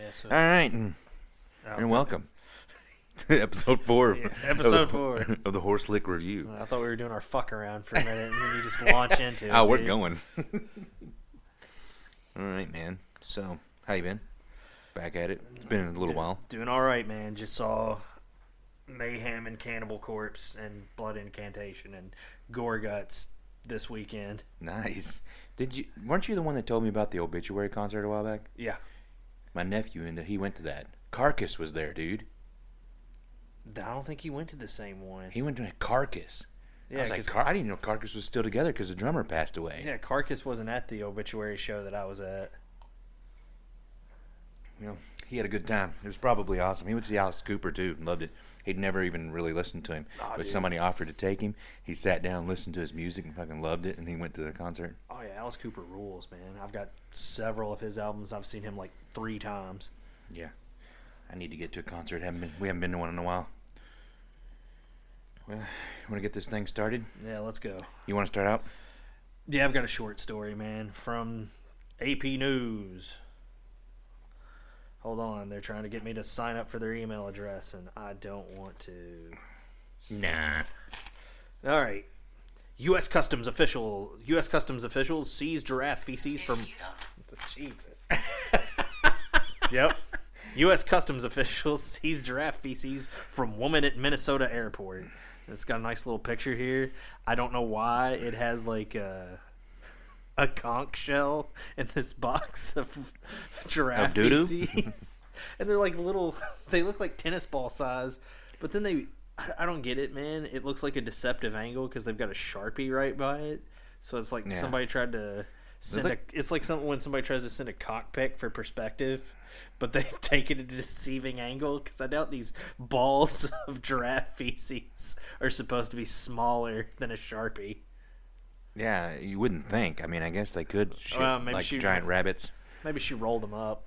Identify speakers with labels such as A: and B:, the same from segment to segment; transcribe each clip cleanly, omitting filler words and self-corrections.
A: Yeah. So,
B: All right, and welcome to episode 4.
A: Yeah, episode 4
B: of the Horse Lick Review.
A: I thought we were doing our fuck around for a minute, and then you just launch into it.
B: Oh, we're
A: dude.
B: going. All right, man. So, how you been? Back at it. It's been a little while.
A: Doing all right, man. Just saw Mayhem and Cannibal Corpse and Blood Incantation and Gore Guts this weekend.
B: Nice. Weren't you the one that told me about the Obituary concert a while back?
A: Yeah.
B: My nephew, he went to that. Carcass was there, dude.
A: I don't think he went to the same one.
B: He went to Carcass.
A: Yeah,
B: I was like, I didn't know Carcass was still together because the drummer passed away.
A: Yeah, Carcass wasn't at the Obituary show that I was at.
B: You know, he had a good time. It was probably awesome. He went to see Alice Cooper, too, and loved it. He'd never even really listened to him. But somebody offered to take him. He sat down and listened to his music and fucking loved it, and he went to the concert.
A: Oh, yeah, Alice Cooper rules, man. I've got several of his albums. I've seen him like 3 times.
B: Yeah. I need to get to a concert. We haven't been to one in a while. Well, you want to get this thing started?
A: Yeah, let's go.
B: You want to start out?
A: Yeah, I've got a short story, man, from AP News. Hold on, they're trying to get me to sign up for their email address, and I don't want to.
B: Nah.
A: All right. U.S. Customs officials seize giraffe feces from... Jesus. Yep. U.S. Customs officials seize giraffe feces from woman at Minnesota airport. It's got a nice little picture here. I don't know why it has like a conch shell in this box of giraffe feces. And they're like little, they look like tennis ball size, but then I don't get it, man. It looks like a deceptive angle because they've got a Sharpie right by it. So it's like somebody tried to send it's like something when somebody tries to send a cockpit for perspective, but they take it at a deceiving angle because I doubt these balls of giraffe feces are supposed to be smaller than a Sharpie.
B: Yeah, you wouldn't think. I mean, I guess they could shoot like giant rabbits.
A: Maybe she rolled them up.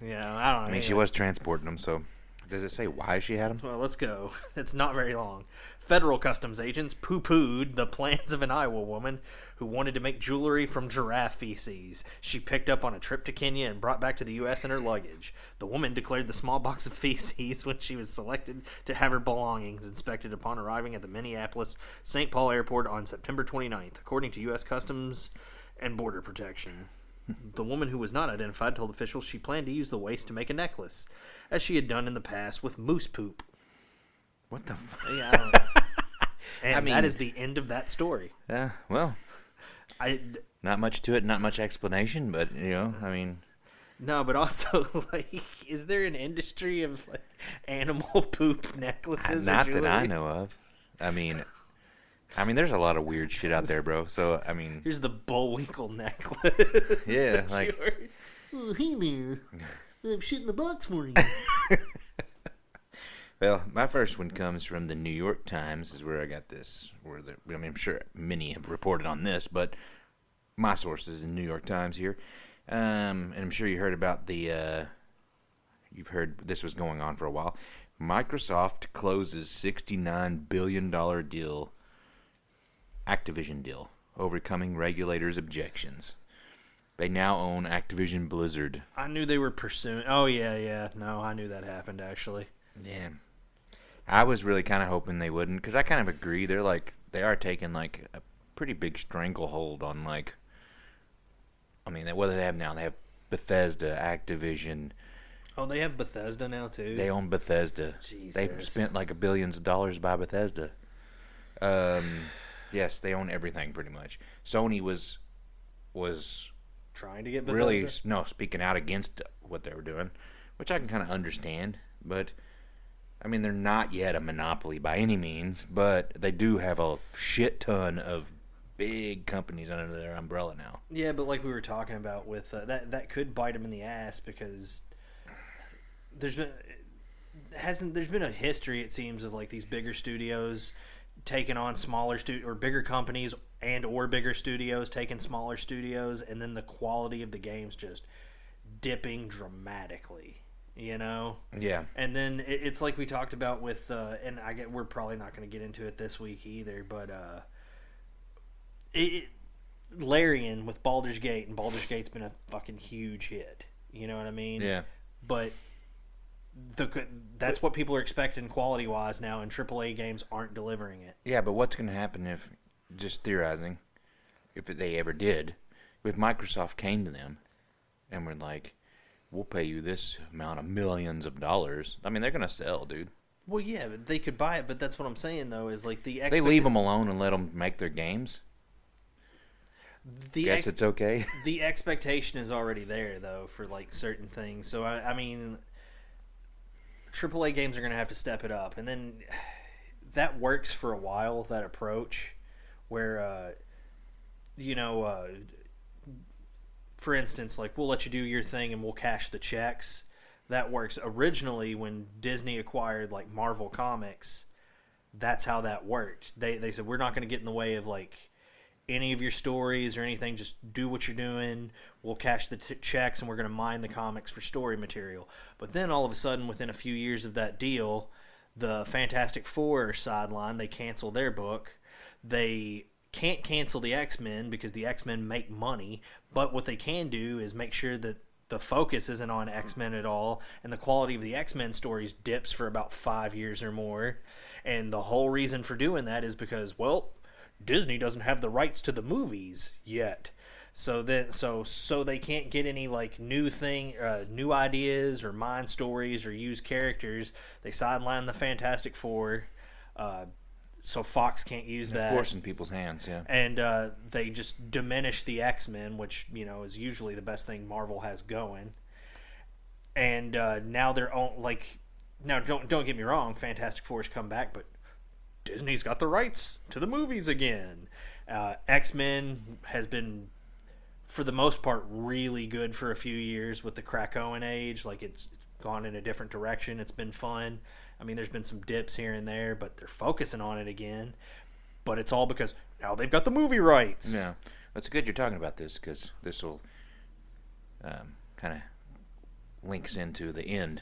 A: Yeah, I don't know.
B: I mean, she was transporting them, so does it say why she had them?
A: Well, let's go. It's not very long. Federal customs agents poo-pooed the plans of an Iowa woman who wanted to make jewelry from giraffe feces she picked up on a trip to Kenya and brought back to the U.S. in her luggage. The woman declared the small box of feces when she was selected to have her belongings inspected upon arriving at the Minneapolis-St. Paul airport on September 29th, according to U.S. Customs and Border Protection. The woman who was not identified told officials she planned to use the waste to make a necklace, as she had done in the past with moose poop.
B: What the fuck?
A: Yeah, I don't know. And that is the end of that story.
B: Yeah, well, not much to it, not much explanation, but, you know, I mean...
A: No, but also, like, is there an industry of, like, animal poop necklaces
B: Not
A: or
B: that I know of. I mean, there's a lot of weird shit out there, bro, so, I mean...
A: Here's the Bullwinkle necklace.
B: Yeah, like...
A: Oh, hey there. I have shit in the box for you.
B: Well, my first one comes from the New York Times, is where I got this. I'm sure many have reported on this, but my sources in New York Times here. And I'm sure you heard about you've heard this was going on for a while. Microsoft closes $69 billion deal, Activision deal, overcoming regulators' objections. They now own Activision Blizzard.
A: I knew they were pursuing... Oh, yeah. No, I knew that happened, actually.
B: Yeah. I was really kind of hoping they wouldn't, because I kind of agree. They are taking like a pretty big stranglehold on what do they have now? They have Bethesda, Activision.
A: Oh, they have Bethesda now too.
B: They own Bethesda.
A: Jesus.
B: They've spent like billions of dollars by Bethesda. Yes, they own everything pretty much. Sony was
A: trying to get Bethesda?
B: Really speaking out against what they were doing, which I can kind of understand, but. I mean, they're not yet a monopoly by any means, but they do have a shit ton of big companies under their umbrella now.
A: Yeah, but like we were talking about with that could bite them in the ass because there's been a history, it seems, of like these bigger studios taking on smaller or bigger companies or bigger studios taking smaller studios, and then the quality of the games just dipping dramatically. You know?
B: Yeah. And
A: then it's like we talked about with, and we're probably not going to get into it this week either, but Larian with Baldur's Gate, and Baldur's Gate's been a fucking huge hit. You know what I mean?
B: Yeah.
A: but that's what people are expecting quality-wise now, and AAA games aren't delivering it.
B: Yeah, but what's going to happen if, just theorizing, if they ever did, if Microsoft came to them and were like, we'll pay you this amount of millions of dollars. I mean, they're going to sell, dude.
A: Well, yeah, they could buy it, but that's what I'm saying, though, is like
B: they leave them alone and let them make their games? Guess it's okay.
A: The expectation is already there, though, for like certain things. So, I mean, AAA games are going to have to step it up. And then that works for a while, that approach, where, for instance, like, we'll let you do your thing and we'll cash the checks. That works. Originally, when Disney acquired, like, Marvel Comics, that's how that worked. They said, we're not going to get in the way of, like, any of your stories or anything. Just do what you're doing. We'll cash the checks, and we're going to mine the comics for story material. But then, all of a sudden, within a few years of that deal, the Fantastic Four are sidelined. They cancel their book. They can't cancel the X-Men because the X-Men make money, but what they can do is make sure that the focus isn't on X-Men at all, and the quality of the X-Men stories dips for about 5 years or more. And the whole reason for doing that is because, well, Disney doesn't have the rights to the movies yet. So they can't get any like new ideas or mind stories or use characters. They sideline the Fantastic Four. So Fox can't use that.
B: Forcing people's hands, yeah.
A: And they just diminish the X-Men, which, is usually the best thing Marvel has going. And now they're don't get me wrong, Fantastic Four's come back, but Disney's got the rights to the movies again. X-Men has been, for the most part, really good for a few years with the Krakoan age. Like, it's gone in a different direction. It's been fun. I mean, there's been some dips here and there, but they're focusing on it again. But it's all because now they've got the movie rights.
B: Yeah. It's good you're talking about this, because this will kind of links into the end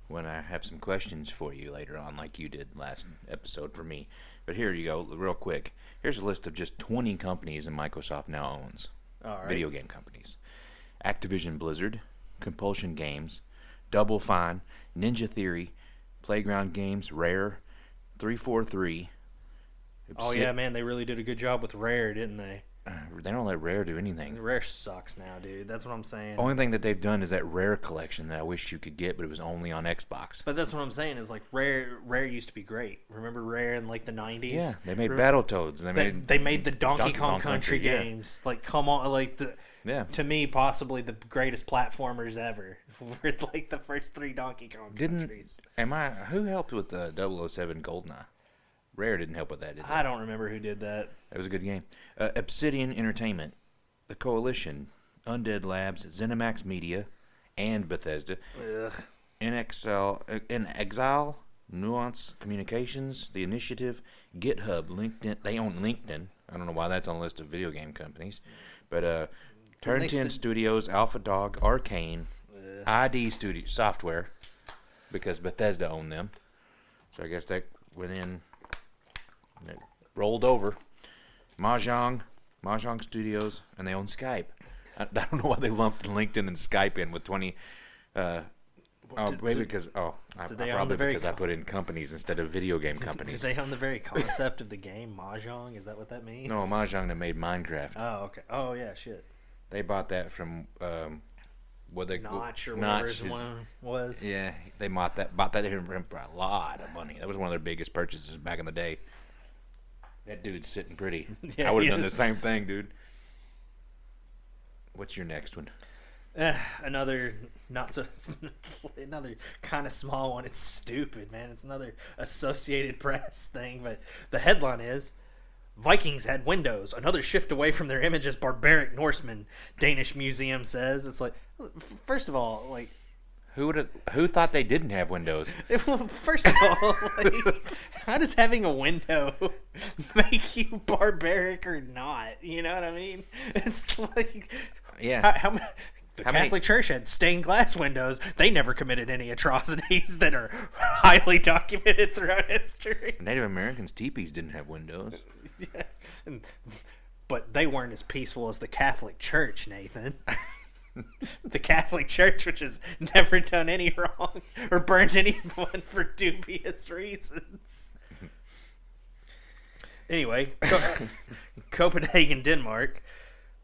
B: when I have some questions for you later on, like you did last episode for me. But here you go, real quick. Here's a list of just 20 companies that Microsoft now owns.
A: All right.
B: Video game companies. Activision Blizzard, Compulsion Games, Double Fine, Ninja Theory, Playground Games, Rare, 343.
A: Oh, yeah, man, they really did a good job with Rare, didn't they?
B: They don't let Rare do anything.
A: Rare sucks now, dude. That's what I'm saying.
B: Only thing that they've done is that Rare collection that I wish you could get, but it was only on Xbox.
A: But that's what I'm saying is, like, Rare used to be great. Remember Rare in, like, the 90s?
B: Yeah, they made Battletoads.
A: They made the Donkey Kong Country games.
B: Yeah.
A: Like, come on, like, to me, possibly the greatest platformers ever. Were, like, the first 3 Donkey Kong countries.
B: Who helped with the 007 GoldenEye? Rare didn't help with that, did they?
A: I don't remember who did that.
B: That was a good game. Obsidian Entertainment, The Coalition, Undead Labs, ZeniMax Media, and Bethesda.
A: Ugh.
B: In Exile, Nuance Communications, The Initiative, GitHub, LinkedIn. They own LinkedIn. I don't know why that's on the list of video game companies. But Turn 10 Studios, Alpha Dog, Arcane, ID Studio Software, because Bethesda owned them. So I guess that went in. It rolled over. Mahjong Studios, and they own Skype. I don't know why they lumped LinkedIn and Skype in with 20. Maybe because I put in companies instead of video game companies.
A: Did they own the very concept of the game Mahjong? Is that what that means?
B: No, Mahjong that made Minecraft.
A: Oh, okay. Oh, yeah, shit.
B: They bought that from
A: Notch or whatever his one was.
B: Yeah, they bought that for a lot of money. That was one of their biggest purchases back in the day. That dude's sitting pretty.
A: Yeah,
B: I would have done the same thing, dude. What's your next one?
A: Another kind of small one. It's stupid, man. It's another Associated Press thing, but the headline is Vikings had windows. Another shift away from their image as barbaric Norsemen, Danish museum says. It's like, first of all, like,
B: who thought they didn't have windows?
A: First of all, like, how does having a window make you barbaric or not? You know what I mean? It's like,
B: yeah.
A: The Catholic Church had stained glass windows. They never committed any atrocities that are highly documented throughout history.
B: Native Americans' teepees didn't have windows.
A: Yeah. But they weren't as peaceful as the Catholic Church, Nathan. The Catholic Church, which has never done any wrong or burned anyone for dubious reasons. Anyway, Copenhagen, Denmark.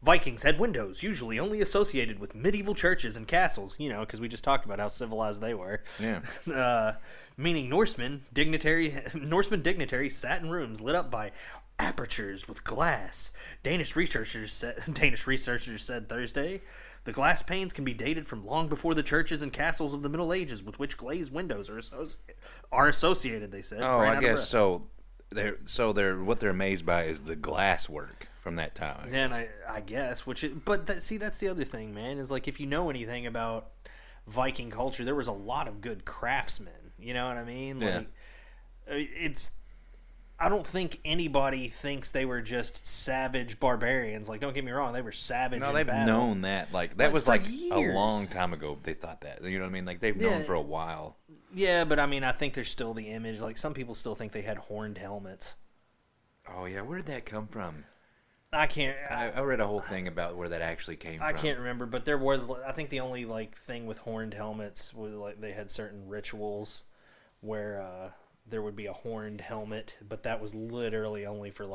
A: Vikings had windows, usually only associated with medieval churches and castles, because we just talked about how civilized they were.
B: Yeah.
A: Meaning Norsemen dignitaries sat in rooms lit up by apertures with glass. Danish researchers said Thursday, the glass panes can be dated from long before the churches and castles of the Middle Ages with which glazed windows are associated, they said.
B: Oh, I guess so. They're what they're amazed by is the glass work from that time.
A: I guess, that's the other thing, man, is like if you know anything about Viking culture, there was a lot of good craftsmen. You know what I mean?
B: Yeah.
A: Like, I don't think anybody thinks they were just savage barbarians. Like, don't get me wrong, they were savage.
B: No,
A: in
B: they've
A: battle.
B: known that. Like that was like
A: years.
B: a long time ago. They thought that. You know what I mean? Like they've known for a while.
A: Yeah, but I mean, I think there's still the image. Like some people still think they had horned helmets.
B: Oh yeah, where did that come from?
A: I can't.
B: I read a whole thing about where that actually came from.
A: I can't remember, but there was. I think the only thing with horned helmets was they had certain rituals where there would be a horned helmet, but that was literally only for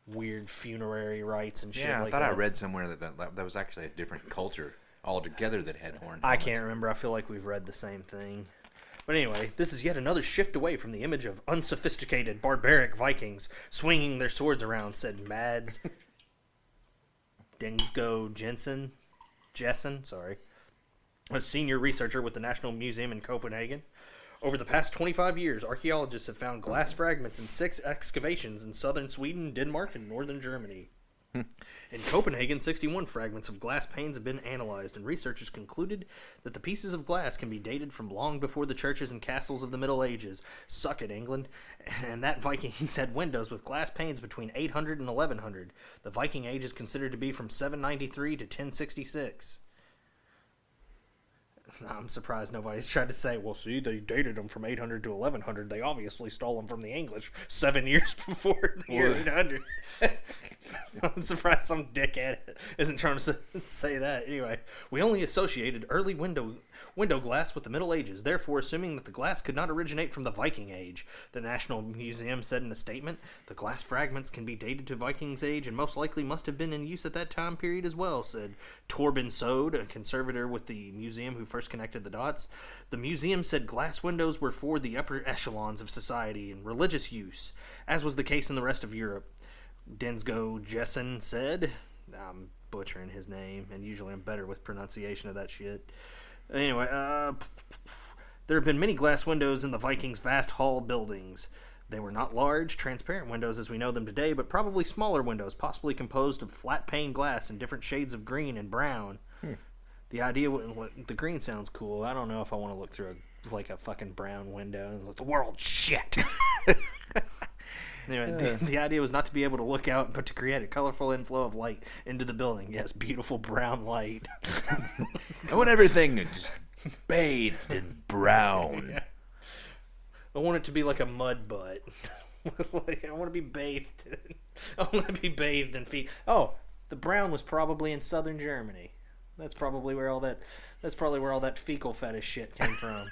A: weird funerary rites and shit.
B: Yeah,
A: I
B: thought I read somewhere that was actually a different culture altogether that had horned helmets.
A: I can't remember. I feel like we've read the same thing. But anyway, this is yet another shift away from the image of unsophisticated, barbaric Vikings swinging their swords around, said Mads Dingsgo Jessen, a senior researcher with the National Museum in Copenhagen. Over the past 25 years, archaeologists have found glass fragments in 6 excavations in southern Sweden, Denmark, and northern Germany. In Copenhagen, 61 fragments of glass panes have been analyzed, and researchers concluded that the pieces of glass can be dated from long before the churches and castles of the Middle Ages. Suck it, England. And that Vikings had windows with glass panes between 800 and 1100. The Viking Age is considered to be from 793 to 1066. I'm surprised nobody's tried to say, well, see, they dated them from 800 to 1100. They obviously stole them from the English 7 years before the year 800. I'm surprised some dickhead isn't trying to say that. Anyway, we only associated early window glass with the Middle Ages, therefore assuming that the glass could not originate from the Viking Age. The National Museum said in a statement, the glass fragments can be dated to Vikings Age and most likely must have been in use at that time period as well, said Torben Sode, a conservator with the museum who first connected the dots. The museum said glass windows were for the upper echelons of society and religious use, as was the case in the rest of Europe. Dingsgo Jessen said, I'm butchering his name, and usually I'm better with pronunciation of that shit. Anyway, there have been many glass windows in the Vikings' vast hall buildings. They were not large, transparent windows as we know them today, but probably smaller windows, possibly composed of flat pane glass in different shades of green and brown. The idea, the green sounds cool. I don't know if I want to look through a fucking brown window and look, the world's shit. Anyway, the idea was not to be able to look out, but to create a colorful inflow of light into the building. Yes, beautiful brown light.
B: I want everything just bathed in brown.
A: Yeah. I want it to be like a mud butt. I want to be bathed. I want to be bathed in feet. Oh, the brown was probably in southern Germany. That's probably where all that fecal fetish shit came from.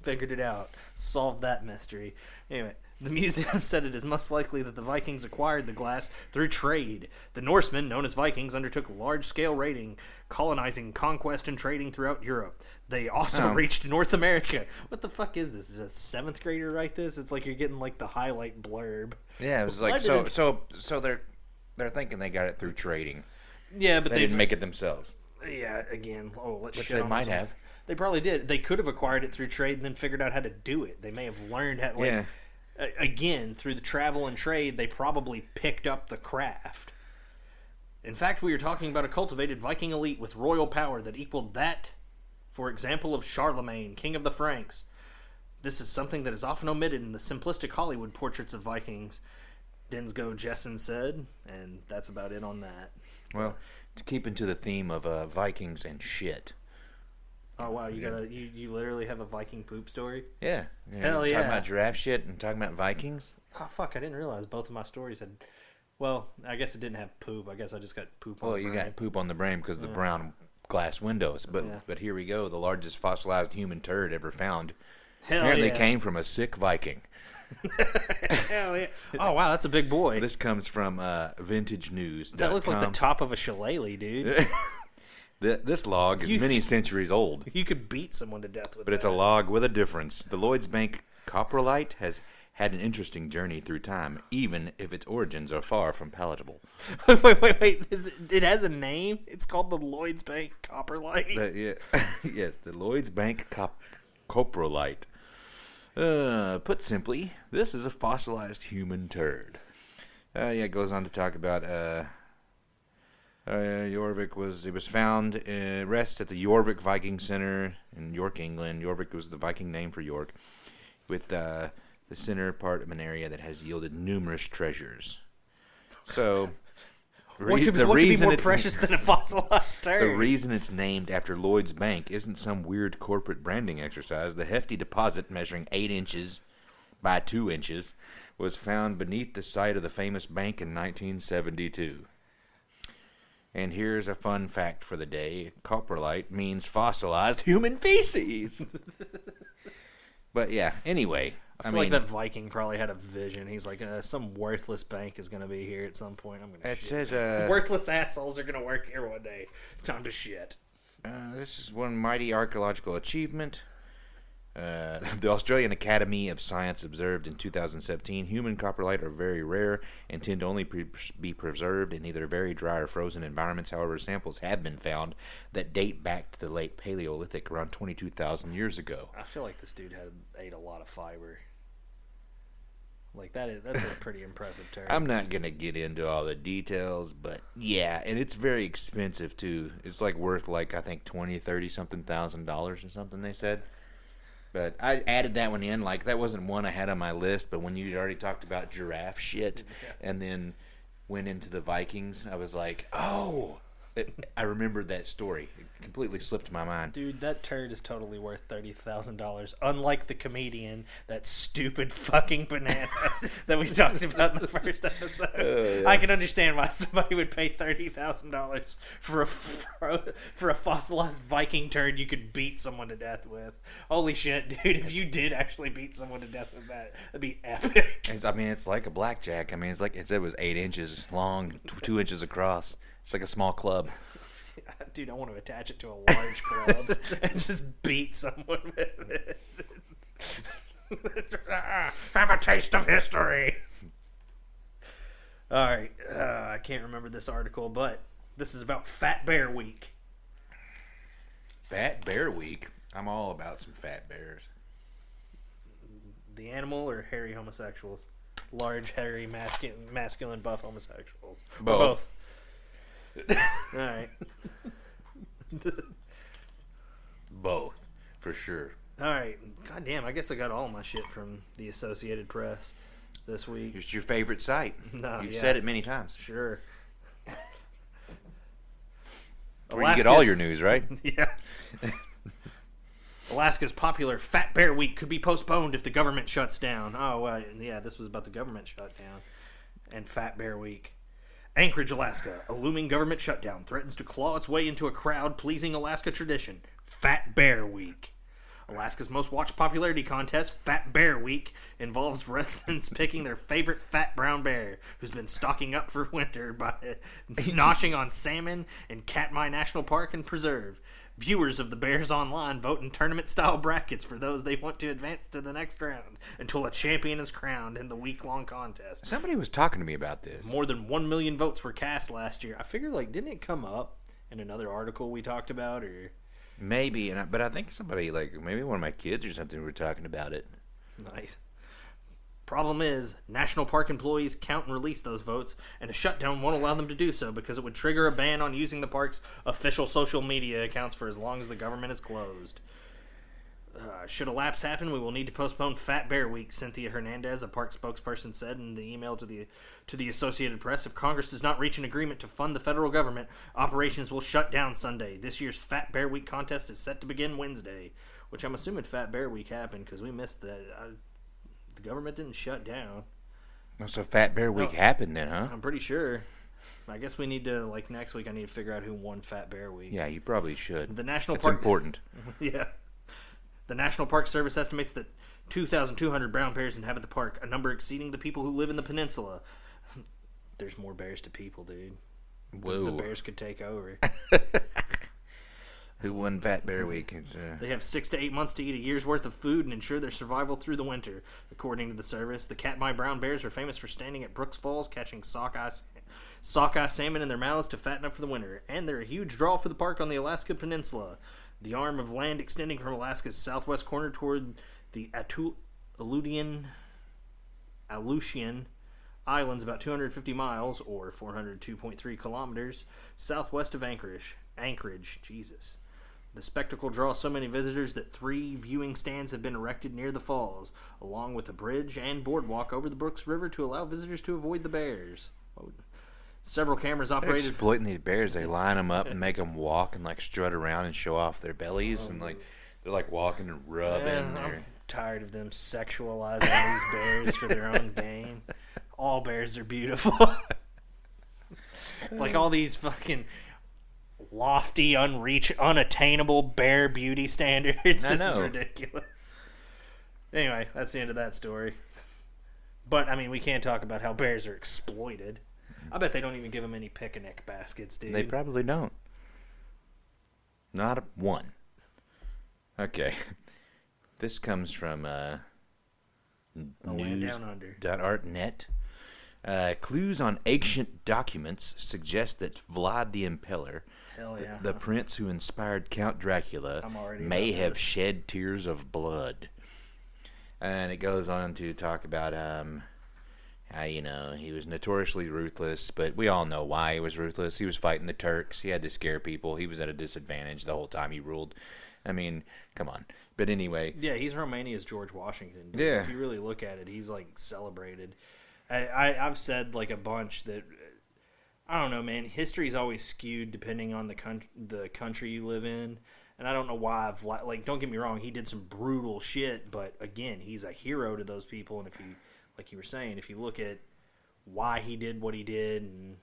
A: Figured it out. Solved that mystery. Anyway, the museum said it is most likely that the Vikings acquired the glass through trade. The Norsemen, known as Vikings, undertook large-scale raiding, colonizing, conquest, and trading throughout Europe. They also reached North America. What the fuck is this? Did a 7th grader write this? It's like you're getting the highlight blurb.
B: Yeah, it was like so they're thinking they got it through trading.
A: Yeah, but
B: they didn't make it themselves.
A: Yeah, again, let's
B: which
A: shit
B: they
A: on
B: might
A: them.
B: have.
A: They probably did. They could have acquired it through trade and then figured out how to do it. They may have learned how. Again, through the travel and trade, they probably picked up the craft. In fact, we are talking about a cultivated Viking elite with royal power that equaled that, for example, of Charlemagne, king of the Franks. This is something that is often omitted in the simplistic Hollywood portraits of Vikings, Dingsgo Jessen said, and that's about it on that.
B: Well, to keep into the theme of Vikings and shit.
A: Oh wow, you literally have a Viking poop story?
B: Yeah.
A: Hell yeah.
B: Talking about giraffe shit and talking about Vikings.
A: Oh fuck, I didn't realize both of my stories had. Well, I guess it didn't have poop. I guess I just got poop on the brain.
B: Well, you got poop on the brain because the brown glass windows. But here we go, the largest fossilized human turd ever found.
A: Hell
B: Apparently
A: yeah.
B: came from a sick Viking.
A: Hell yeah. Oh, wow, that's a big boy.
B: This comes from Vintage News.
A: That looks like the top of a shillelagh, dude.
B: This log is many centuries old.
A: You could beat someone to death with
B: But it's a log with a difference. The Lloyds Bank coprolite has had an interesting journey through time, even if its origins are far from palatable.
A: Wait. It has a name? It's called the Lloyds Bank Copperlight?
B: Yes, the Lloyds Bank coprolite. Put simply, this is a fossilized human turd. It goes on to talk about Jorvik was found rests at the Jorvik Viking Center in York, England. Jorvik was the Viking name for York, with the center part of an area that has yielded numerous treasures. So,
A: what could be more precious than a fossilized turd?
B: The reason it's named after Lloyd's Bank isn't some weird corporate branding exercise. The hefty deposit, measuring 8 inches by 2 inches, was found beneath the site of the famous bank in 1972. And here's a fun fact for the day. Coprolite means fossilized human feces. But yeah, anyway.
A: I feel like that Viking probably had a vision. He's like, some worthless bank is going to be here at some point. I'm going to shit.
B: It says,
A: worthless assholes are going to work here one day. Time to shit.
B: This is one mighty archaeological achievement. The Australian Academy of Science observed in 2017 human coprolite are very rare and tend to only be preserved in either very dry or frozen environments. However, samples have been found that date back to the late Paleolithic, around 22,000 years ago.
A: I feel like this dude ate a lot of fiber. Like that's a pretty impressive term.
B: I'm not going to get into all the details, but yeah, and it's very expensive too. It's like worth like I think $20,000-$30-something thousand or something they said. But I added that one in. Like, that wasn't one I had on my list, but when you already talked about giraffe shit and then went into the Vikings, I was like, oh, I remembered that story. It completely slipped my mind.
A: Dude, that turd is totally worth $30,000. Unlike the comedian, that stupid fucking banana that we talked about in the first episode. I can understand why somebody would pay $30,000 for a fossilized Viking turd you could beat someone to death with. Holy shit, dude! If you did actually beat someone to death with that, that'd be epic.
B: It's like a blackjack. I mean, it's like it was 8 inches long, 2 inches across. It's like a small club.
A: Dude, I want to attach it to a large club and just beat someone with it. Have a taste of history. All right. I can't remember this article, but this is about Fat Bear Week.
B: Fat Bear Week? I'm all about some fat bears.
A: The animal or hairy homosexuals? Large, hairy, masculine, buff homosexuals.
B: Both.
A: All right.
B: Both, for sure.
A: All right. God damn, I guess I got all my shit from the Associated Press this week.
B: It's your favorite site.
A: No,
B: You've said it many times.
A: Sure.
B: Where you get all your news, right?
A: Yeah. Alaska's popular Fat Bear Week could be postponed if the government shuts down. Oh, yeah, this was about the government shutdown and Fat Bear Week. Anchorage, Alaska. A looming government shutdown threatens to claw its way into a crowd-pleasing Alaska tradition, Fat Bear Week. Alaska's most watched popularity contest, Fat Bear Week, involves residents picking their favorite fat brown bear, who's been stocking up for winter by noshing on salmon in Katmai National Park and Preserve. Viewers of the Bears Online vote in tournament-style brackets for those they want to advance to the next round until a champion is crowned in the week-long contest.
B: Somebody was talking to me about this.
A: More than 1 million votes were cast last year. I figure, didn't it come up in another article we talked about, or...
B: Maybe, but I think somebody, maybe one of my kids or something were talking about it.
A: Nice. Problem is, national park employees count and release those votes, and a shutdown won't allow them to do so because it would trigger a ban on using the park's official social media accounts for as long as the government is closed. Should a lapse happen, we will need to postpone Fat Bear Week, Cynthia Hernandez, a park spokesperson, said in the email to the Associated Press. If Congress does not reach an agreement to fund the federal government, operations will shut down Sunday. This year's Fat Bear Week contest is set to begin Wednesday, which I'm assuming Fat Bear Week happened because we missed that. The government didn't shut down.
B: So Fat Bear Week happened then, huh?
A: I'm pretty sure. I guess we need to, like, next week I need to figure out who won Fat Bear Week.
B: Yeah, you probably should.
A: The National
B: That's
A: Park...
B: important.
A: Yeah. The National Park Service estimates that 2,200 brown bears inhabit the park, a number exceeding the people who live in the peninsula. There's more bears to people, dude.
B: Whoa.
A: The bears could take over.
B: Who won Fat Bear Week?
A: They have 6 to 8 months to eat a year's worth of food and ensure their survival through the winter. According to the service, the Katmai brown bears are famous for standing at Brooks Falls, catching sockeye salmon in their mouths to fatten up for the winter. And they're a huge draw for the park on the Alaska Peninsula, the arm of land extending from Alaska's southwest corner toward the Aleutian Islands, about 250 miles, or 402.3 kilometers, southwest of Anchorage. Jesus. The spectacle draws so many visitors that 3 viewing stands have been erected near the falls, along with a bridge and boardwalk over the Brooks River to allow visitors to avoid the bears. Several cameras operated...
B: They're exploiting these bears. They line them up and make them walk and, like, strut around and show off their bellies. And, like, they're, like, walking and rubbing.
A: I'm tired of them sexualizing these bears for their own gain. All bears are beautiful. Like, all these fucking... lofty, unattainable bear beauty standards. This is ridiculous. Anyway, that's the end of that story. But, I mean, we can't talk about how bears are exploited. I bet they don't even give them any picnic baskets, dude.
B: They probably don't. Not one. Okay. This comes from news.artnet. Clues on ancient documents suggest that Vlad the Impaler, the prince who inspired Count Dracula, may have shed tears of blood. And it goes on to talk about how, you know, he was notoriously ruthless, but we all know why he was ruthless. He was fighting the Turks. He had to scare people. He was at a disadvantage the whole time he ruled. I mean, come on. But anyway.
A: Yeah, he's Romania's George Washington. Dude.
B: Yeah.
A: If you really look at it, he's, like, celebrated. I've said, like, a bunch that, I don't know, man, history's always skewed depending on the country you live in, and I don't know why like, don't get me wrong, he did some brutal shit, but, again, he's a hero to those people, and if you, like you were saying, if you look at why he did what he did, and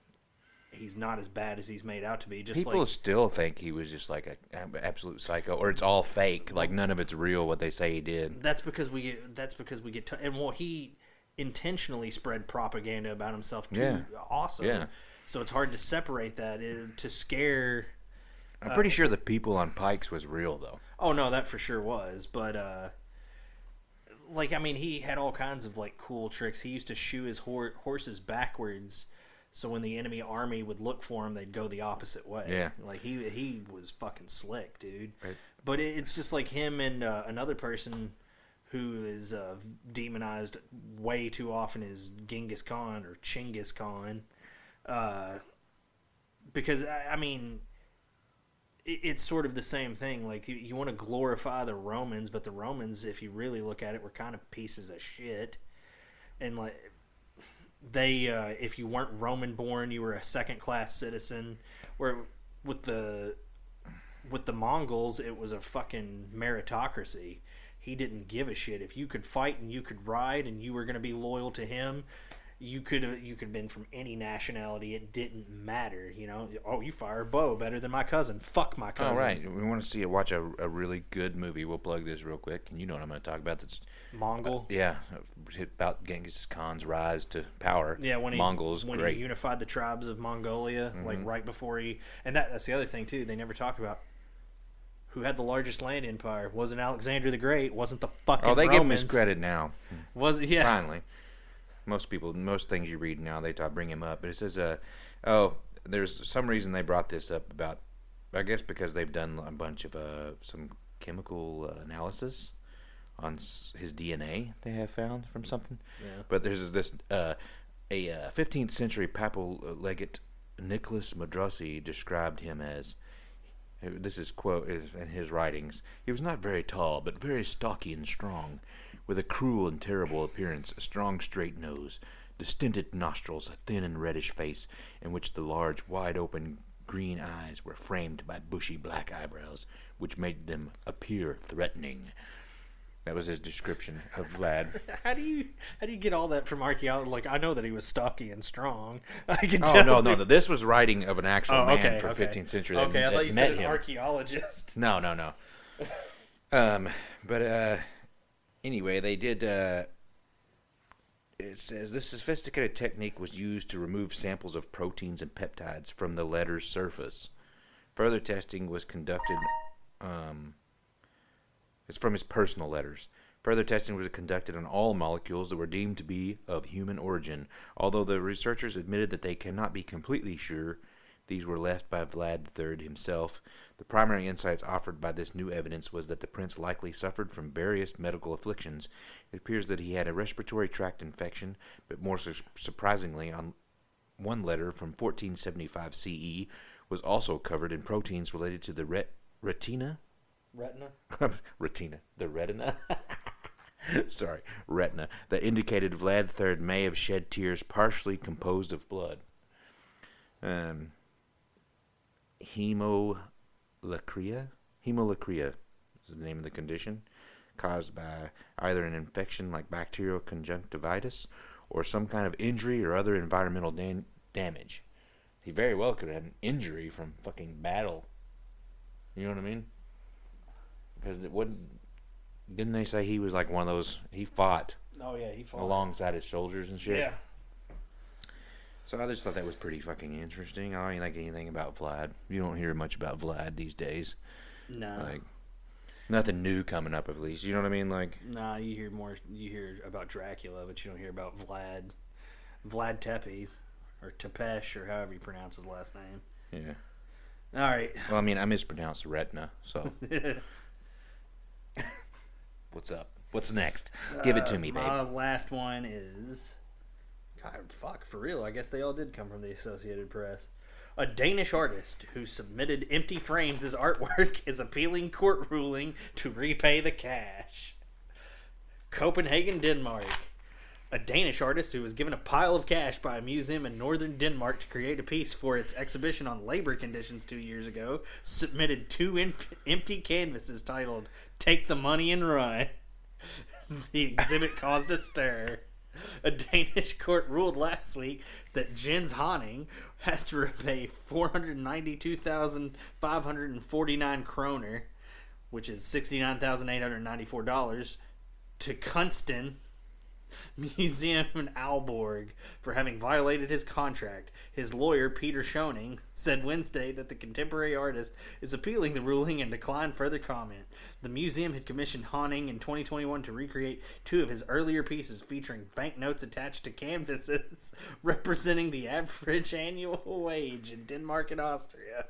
A: he's not as bad as he's made out to be, just
B: people still think he was just, like, an absolute psycho, or it's all fake, like, none of it's real, what they say he did.
A: That's because we get, and well, he intentionally spread propaganda about himself too.
B: Yeah.
A: Also,
B: yeah.
A: So it's hard to separate that to scare.
B: I'm pretty sure the people on Pikes was real though.
A: Oh no, that for sure was. But like, I mean, he had all kinds of, like, cool tricks. He used to shoe his horses backwards, so when the enemy army would look for him, they'd go the opposite way.
B: Yeah.
A: Like, he was fucking slick, dude.
B: Right.
A: But it's just like him and another person who is demonized way too often is Genghis Khan or Chinggis Khan. Because, I mean, it's sort of the same thing. Like, you want to glorify the Romans, but the Romans, if you really look at it, were kind of pieces of shit. And, like, they, if you weren't Roman-born, you were a second-class citizen. Where with the Mongols, it was a fucking meritocracy. He didn't give a shit. If you could fight and you could ride and you were going to be loyal to him, you could have been from any nationality. It didn't matter, you know. Oh, you fire a bow better than my cousin. Fuck my cousin.
B: All right. We want to watch a really good movie. We'll plug this real quick, and you know what I'm going to talk about. That's
A: Mongol.
B: Yeah, about Genghis Khan's rise to power.
A: Yeah, when he
B: great.
A: unified the tribes of Mongolia, like right before and that's the other thing too. They never talk about who had the largest land empire. Wasn't Alexander the Great. Wasn't the fucking Romans.
B: Oh, they give him his credit now.
A: Yeah.
B: Finally. Most things you read now, they bring him up. But it says, there's some reason they brought this up about, I guess because they've done a bunch of some chemical analysis on his DNA they have found from something.
A: Yeah.
B: But there's this, a 15th century papal legate Nicholas Madrasi described him as, this is quote in his writings, he was not very tall, but very stocky and strong, with a cruel and terrible appearance, a strong straight nose, distended nostrils, a thin and reddish face, in which the large, wide-open green eyes were framed by bushy black eyebrows, which made them appear threatening. That was his description of Vlad.
A: How do you get all that from archaeology? Like, I know that he was stocky and strong. I can
B: Oh,
A: tell.
B: no. This was writing of an actual man from 15th century that,
A: I thought you
B: met
A: said an
B: him.
A: archaeologist.
B: No. Anyway, they did. It says this sophisticated technique was used to remove samples of proteins and peptides from the letter's surface. Further testing was conducted. It's from his personal letters. Further testing was conducted on all molecules that were deemed to be of human origin. Although the researchers admitted that they cannot be completely sure, these were left by Vlad III himself. The primary insights offered by this new evidence was that the prince likely suffered from various medical afflictions. It appears that he had a respiratory tract infection, but more surprisingly, on one letter from 1475 CE was also covered in proteins related to the retina. The retina. Sorry, retina. That indicated Vlad III may have shed tears partially composed of blood. Hemolacria is the name of the condition, caused by either an infection like bacterial conjunctivitis or some kind of injury or other environmental damage. He very well could have had an injury from fucking battle. You know what I mean? Because it wouldn't. Didn't they say he was like one of those? He fought.
A: Oh yeah, he fought
B: alongside his soldiers and shit.
A: Yeah.
B: So I just thought that was pretty fucking interesting. I don't even think anything about Vlad. You don't hear much about Vlad these days.
A: No.
B: Like nothing new coming up, at least. You know what I mean? Like.
A: Nah, you hear more. You hear about Dracula, but you don't hear about Vlad Tepes or Tepesh or however you pronounce his last name.
B: Yeah.
A: All right.
B: Well, I mean, I mispronounced retina, so. What's up? What's next? Give it to me, babe.
A: My last one is... God, fuck, for real. I guess they all did come from the Associated Press. A Danish artist who submitted empty frames as artwork is appealing court ruling to repay the cash. Copenhagen, Denmark. A Danish artist who was given a pile of cash by a museum in northern Denmark to create a piece for its exhibition on labor conditions 2 years ago submitted two empty canvases titled "Take the Money and Run." The exhibit caused a stir. A Danish court ruled last week that Jens Honning has to repay 492,549 kroner, which is $69,894, to Kunsten Museum in Aalborg for having violated his contract. His lawyer, Peter Schoening, said Wednesday that the contemporary artist is appealing the ruling and declined further comment. The museum had commissioned Honning in 2021 to recreate two of his earlier pieces featuring banknotes attached to canvases representing the average annual wage in Denmark and Austria.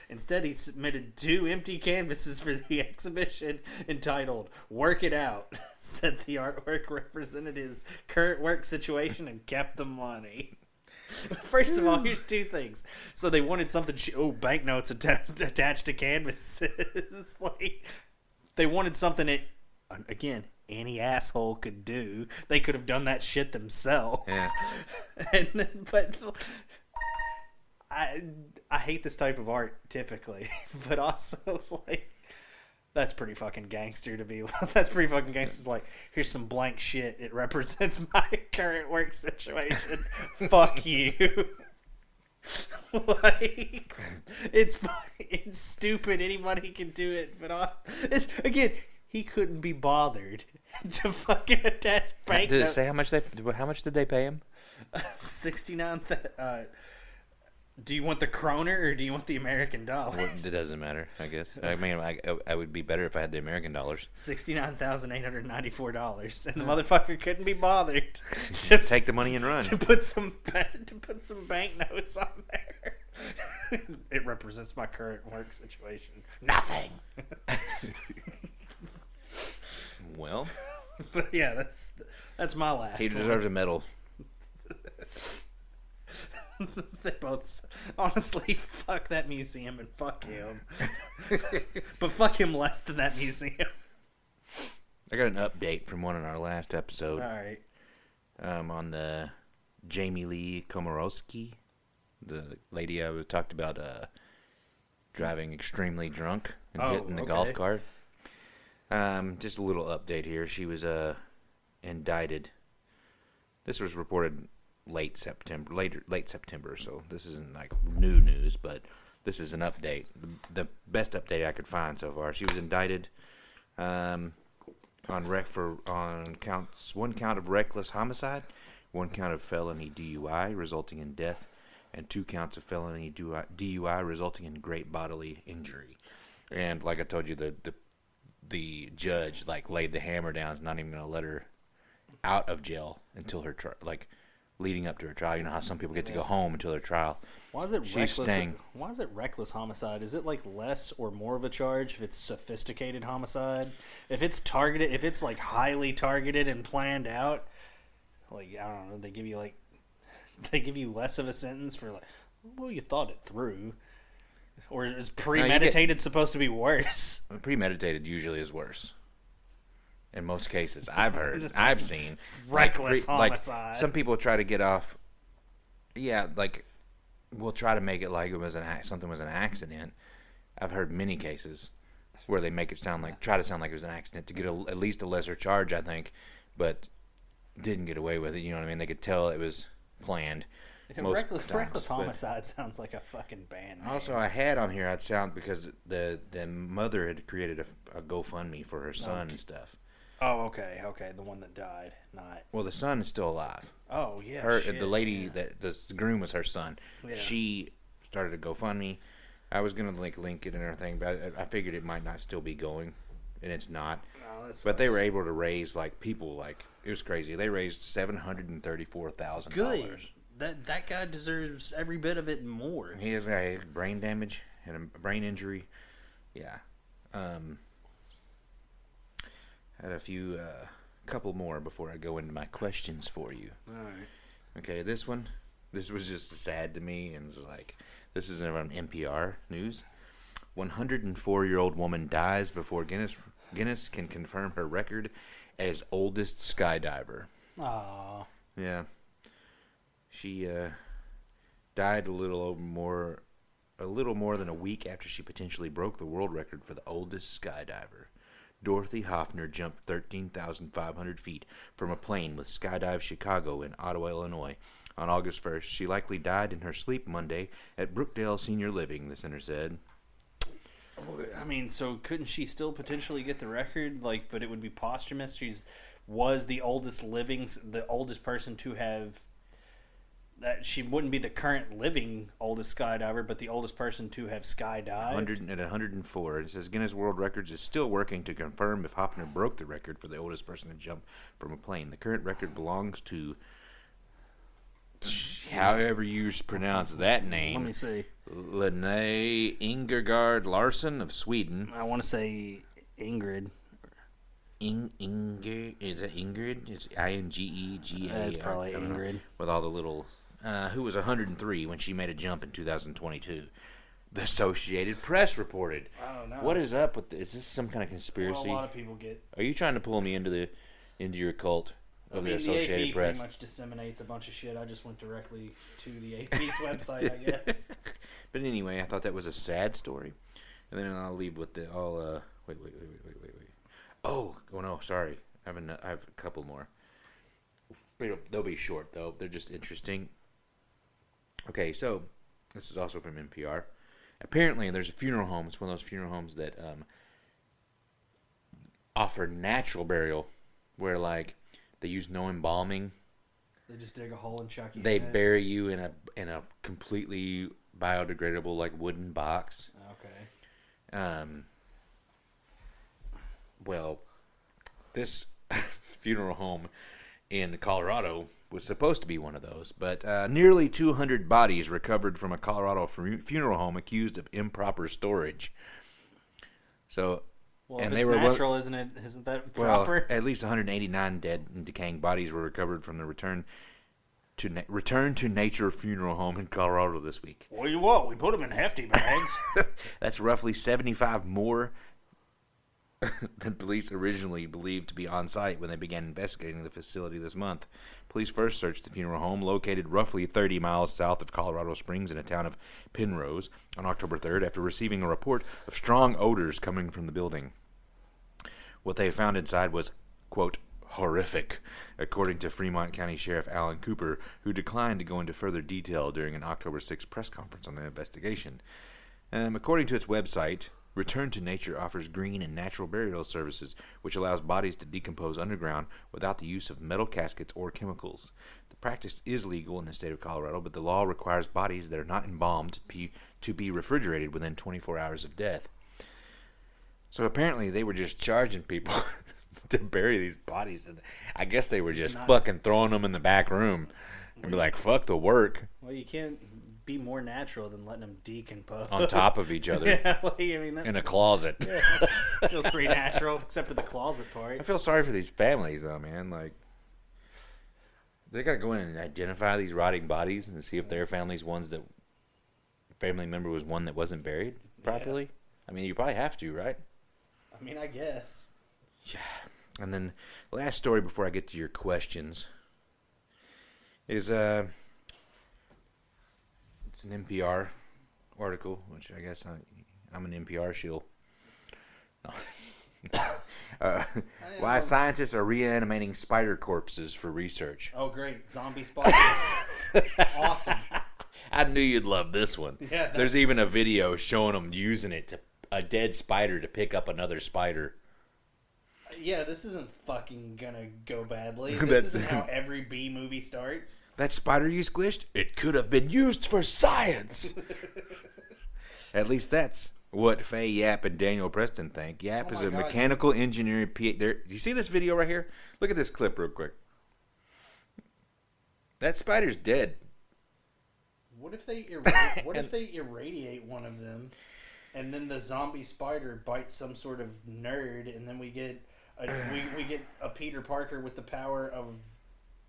A: Instead, he submitted two empty canvases for the exhibition entitled "Work It Out," said the artwork represented his current work situation and kept the money. First of all, here's two things. So they wanted something, banknotes attached to canvases. Like, they wanted something that, again, any asshole could do. They could have done that shit themselves.
B: Yeah.
A: But I hate this type of art typically, but also like that's pretty fucking gangster to be. That's pretty fucking gangster. Like, here's some blank shit. It represents my current work situation. Fuck you. Like, it's stupid. Anybody can do it, but again, he couldn't be bothered to fucking attach banknotes.
B: Did it say how much did they pay him?
A: 69. Do you want the kroner or do you want the American dollars?
B: Well, it doesn't matter, I guess. I mean, I would be better if I had the American dollars.
A: $69,894, and the motherfucker couldn't be bothered to
B: take the money and run.
A: To put some banknotes on there. It represents my current work situation. Nothing.
B: Well,
A: but yeah, that's my last.
B: He deserves a medal.
A: They both, honestly, fuck that museum and fuck him. But fuck him less than that museum.
B: I got an update from one in our last episode.
A: All right.
B: On the Jamie Lee Komorowski, the lady I talked about driving extremely drunk and hitting the golf cart. Just a little update here. She was indicted. This was reported late September, so this isn't like new news, but this is an update. The best update I could find so far. She was indicted on one count of reckless homicide, one count of felony DUI resulting in death, and 2 counts of felony DUI resulting in great bodily injury. And like I told you, the judge like laid the hammer down. Is not even going to let her out of jail until her leading up to her trial. You know how some people get to go home until their trial.
A: Why is it reckless? Why is it reckless homicide? Is it like less or more of a charge if it's sophisticated homicide? If it's targeted, if it's like highly targeted and planned out, like I don't know, they give you less of a sentence for like, well, you thought it through. Or is premeditated supposed to be worse?
B: Premeditated usually is worse. In most cases, I've seen
A: reckless homicide.
B: Like some people try to get off. Yeah, like we'll try to make it like it was something was an accident. I've heard many cases where they make it try to sound like it was an accident to get at least a lesser charge, I think, but didn't get away with it. You know what I mean? They could tell it was planned.
A: Reckless homicide sounds like a fucking band name.
B: Also, I had on here because the mother had created a GoFundMe for her son and stuff.
A: Oh, okay, the one that died, not.
B: Well, the son is still alive.
A: Oh yeah.
B: The lady that the groom was her son. Yeah. She started a GoFundMe. I was gonna link it and everything, but I figured it might not still be going, and it's not.
A: Oh,
B: but they were able to raise it was crazy. They raised $734,000.
A: Good. That guy deserves every bit of it and more.
B: He has brain damage and a brain injury. Yeah. Had a couple more before I go into my questions for you.
A: All right.
B: Okay, this was just sad to me, and it was like, this is on NPR News. 104-year-old woman dies before Guinness can confirm her record as oldest skydiver.
A: Aww.
B: Yeah. She died a little more than a week after she potentially broke the world record for the oldest skydiver. Dorothy Hoffner jumped 13,500 feet from a plane with Skydive Chicago in Ottawa, Illinois. On August 1st, she likely died in her sleep Monday at Brookdale Senior Living, the center said.
A: I mean, so couldn't she still potentially get the record? But it would be posthumous. Was the oldest person to have. That she wouldn't be the current living oldest skydiver, but the oldest person to have skydived.
B: At 104. It says Guinness World Records is still working to confirm if Hoffner broke the record for the oldest person to jump from a plane. The current record belongs to, however you pronounce that name.
A: Let me see.
B: Linnea Ingergard Larsson of Sweden.
A: I want to say Ingrid.
B: Ingrid? Is it Ingrid? It's Ingega.
A: It's probably Ingrid.
B: With all the little... who was 103 when she made a jump in 2022. The Associated Press reported.
A: Oh, no.
B: What is up with this? Is this some kind of conspiracy?
A: Well, a lot of people get...
B: Are you trying to pull me into your cult of the Associated
A: the AP
B: Press?
A: pretty much disseminates a bunch of shit. I just went directly to the AP's website, I guess.
B: But anyway, I thought that was a sad story. And then I'll leave with the all... Wait. Oh no, sorry. I have a couple more. They'll be short, though. They're just interesting. Okay, so this is also from NPR. Apparently, there's a funeral home. It's one of those funeral homes that offer natural burial, where they use no embalming.
A: They just dig a hole and chuck you.
B: They bury you in a completely biodegradable wooden box.
A: Okay.
B: Well, this funeral home in Colorado was supposed to be one of those, but nearly 200 bodies recovered from a Colorado funeral home accused of improper storage. So,
A: well, and if it's natural, isn't it? Isn't that proper?
B: Well, at least 189 dead and decaying bodies were recovered from the Return to Nature funeral home in Colorado this week.
A: Well, we put them in hefty bags.
B: That's roughly 75 more than police originally believed to be on site when they began investigating the facility this month. Police first searched the funeral home, located roughly 30 miles south of Colorado Springs in a town of Penrose, on October 3rd after receiving a report of strong odors coming from the building. What they found inside was, quote, horrific, according to Fremont County Sheriff Alan Cooper, who declined to go into further detail during an October 6th press conference on the investigation. According to its website, Return to Nature offers green and natural burial services, which allows bodies to decompose underground without the use of metal caskets or chemicals. The practice is legal in the state of Colorado, but the law requires bodies that are not embalmed to be refrigerated within 24 hours of death. So apparently they were just charging people to bury these bodies. And I guess they were just fucking throwing them in the back room and be like, fuck the work.
C: Well, you can't be more natural than letting them decompose
B: On top of each other.
C: Yeah, like, I mean,
B: in a closet.
C: Yeah, feels pretty natural, except for the closet part.
B: I feel sorry for these families, though, man. Like, they got to go in and identify these rotting bodies and see if their family member was one that wasn't buried properly. Yeah. I mean, you probably have to, right?
C: I mean, I guess.
B: Yeah. And then, last story before I get to your questions is it's an NPR article, which I guess I'm an NPR shill. Why scientists are reanimating spider corpses for research.
C: Oh, great. Zombie spiders. Awesome.
B: I knew you'd love this one.
C: Yeah,
B: there's even a video showing them using it a dead spider to pick up another spider.
C: Yeah, this isn't fucking gonna go badly. This isn't how every B movie starts.
B: That spider you squished? It could have been used for science. At least that's what Faye Yap and Daniel Preston think. Yap is a mechanical engineering PhD. Do you see this video right here? Look at this clip real quick. That spider's dead.
C: What if they irradiate one of them, and then the zombie spider bites some sort of nerd, and then we get a Peter Parker with the power of,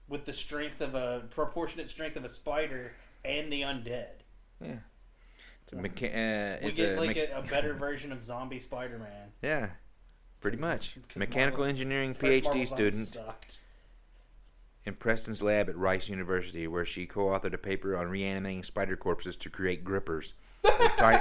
C: with the strength of a proportionate strength of a spider and the undead.
B: Yeah,
C: we get a better version of Zombie Spider-Man.
B: Yeah, pretty much. Mechanical engineering PhD student in Preston's lab at Rice University, where she co-authored a paper on reanimating spider corpses to create grippers,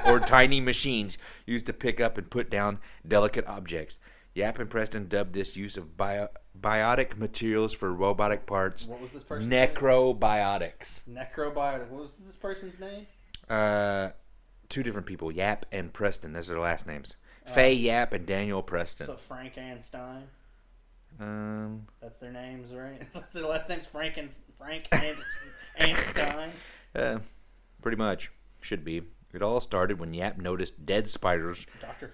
B: or tiny machines used to pick up and put down delicate objects. Yap and Preston dubbed this use of biotic materials for robotic parts.
C: What was this person's
B: necrobiotics.
C: Name? Necrobiotic. What was this person's name?
B: Two different people, Yap and Preston. Those are their last names. Faye Yap and Daniel Preston.
C: So Frank Einstein. That's their names, right? That's their last names, Frank Einstein.
B: Pretty much. Should be. It all started when Yap noticed dead spiders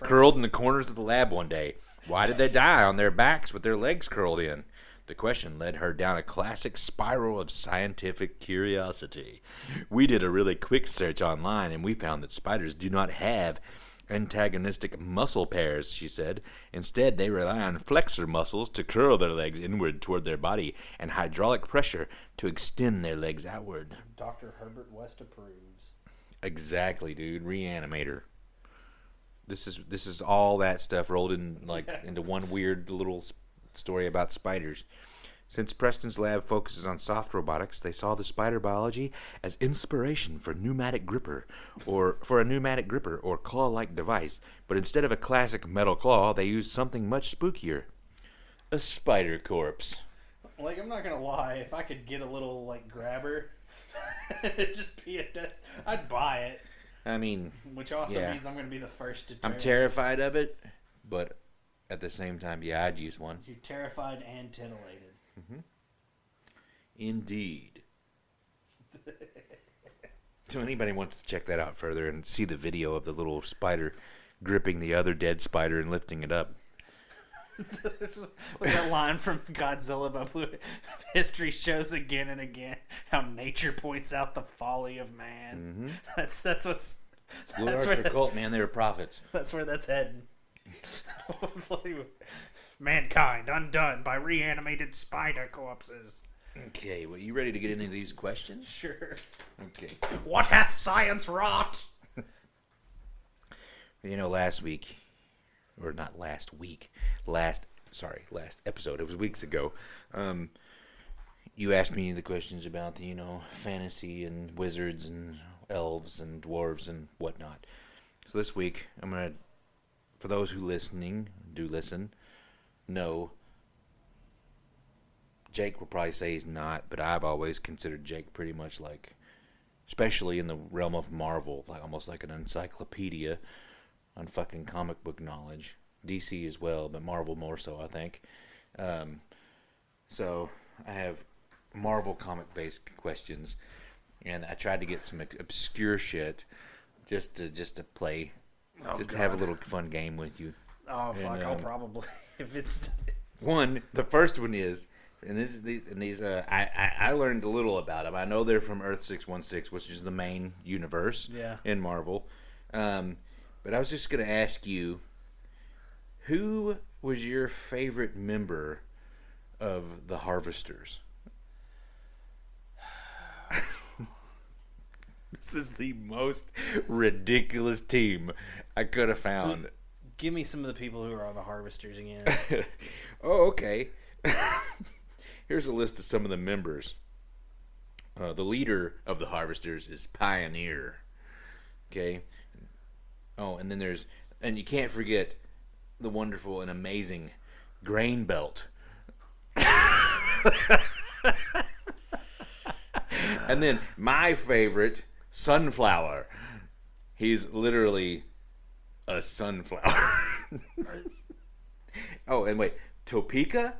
B: curled in the corners of the lab one day. Why did they die on their backs with their legs curled in? The question led her down a classic spiral of scientific curiosity. We did a really quick search online, and we found that spiders do not have antagonistic muscle pairs, she said. Instead, they rely on flexor muscles to curl their legs inward toward their body and hydraulic pressure to extend their legs outward.
C: Dr. Herbert West approves.
B: Exactly, dude. Reanimator. This is all that stuff rolled in into one weird little story about spiders. Since Preston's lab focuses on soft robotics, they saw the spider biology as inspiration for a pneumatic gripper or claw-like device. But instead of a classic metal claw, they used something much spookier: a spider corpse.
C: Like, I'm not gonna lie, if I could get a little grabber, it'd just be I'd buy it.
B: I mean,
C: which also means I'm gonna be the first to.
B: I'm terrified of it, but at the same time, yeah, I'd use one.
C: You're terrified and titillated.
B: Mm-hmm. Indeed. So anybody wants to check that out further and see the video of the little spider gripping the other dead spider and lifting it up.
C: What's that line from Godzilla about Blue? History shows again and again how nature points out the folly of man. Mm-hmm. That's what's...
B: Blue Arts are cult, man. They were prophets.
C: That's where that's heading. Mankind undone by reanimated spider corpses.
B: Okay, well, you ready to get into these questions?
C: Sure.
B: Okay.
C: What hath science wrought?
B: Last week, or not last week, last episode, it was weeks ago, you asked me the questions about the, fantasy and wizards and elves and dwarves and whatnot. So this week, I'm going to, for those who do listen, no. Jake will probably say he's not, but I've always considered Jake pretty much like, especially in the realm of Marvel, like almost like an encyclopedia on fucking comic book knowledge. DC as well, but Marvel more so, I think. So I have Marvel comic-based questions, and I tried to get some obscure shit just to play, to have a little fun game with you.
A: Oh fuck!
B: And,
A: I'll probably if it's
B: the first one is, and these I learned a little about them. I know they're from Earth 616, which is the main universe in Marvel. But I was just gonna ask you, who was your favorite member of the Harvesters? This is the most ridiculous team I could have found.
A: Give me some of the people who are on the Harvesters again.
B: Oh, okay. Here's a list of some of the members. The leader of the Harvesters is Pioneer. Okay. Oh, and then and you can't forget the wonderful and amazing Grain Belt. And then my favorite, Sunflower. He's literally a sunflower. Oh, and wait, Topeka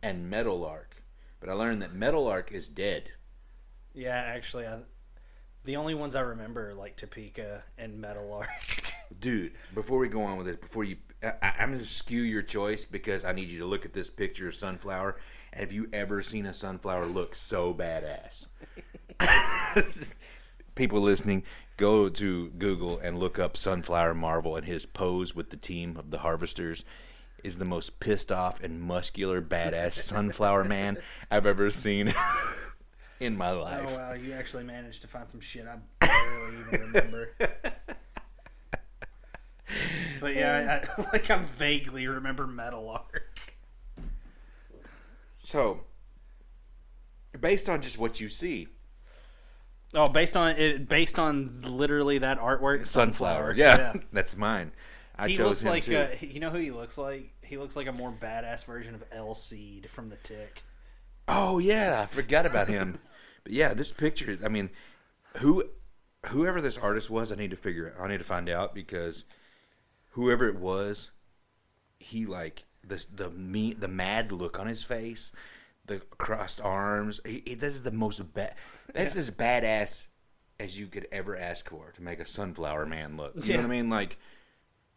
B: and Meadowlark. But I learned that Meadowlark is dead.
A: Yeah, actually, the only ones I remember are like Topeka and Meadowlark.
B: Dude, before we go on with this, I'm going to skew your choice because I need you to look at this picture of Sunflower. And have you ever seen a sunflower look so badass? People listening, go to Google and look up Sunflower Marvel, and his pose with the team of the Harvesters is the most pissed off and muscular badass sunflower man I've ever seen in my life.
A: Oh wow, you actually managed to find some shit I barely even remember. But yeah, I vaguely remember Meadowlark.
B: So, based on just what you see,
A: oh, based on literally that artwork,
B: Sunflower, yeah. That's mine. I
A: he
B: chose
A: looks
B: him
A: like
B: too.
A: you know who he looks like? He looks like a more badass version of Elseed from The Tick.
B: Oh yeah, I forgot about him. But yeah, this picture. I mean, whoever this artist was, I need to find out, because whoever it was, he like the mad look on his face, the crossed arms. This is the most that's as badass as you could ever ask for to make a sunflower man look. You know what I mean? Like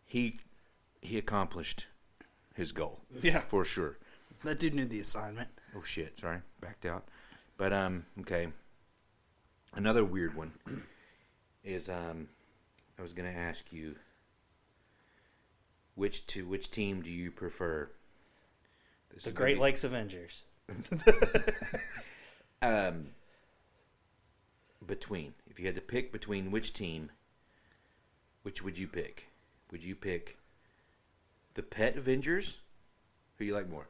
B: he accomplished his goal. Yeah, for sure.
A: That dude knew the assignment.
B: Oh shit! Sorry, backed out. But okay. Another weird one is I was gonna ask you, which team do you prefer?
A: The Great Lakes Avengers.
B: If you had to pick between which team, which would you pick? Would you pick the Pet Avengers? Who you like more?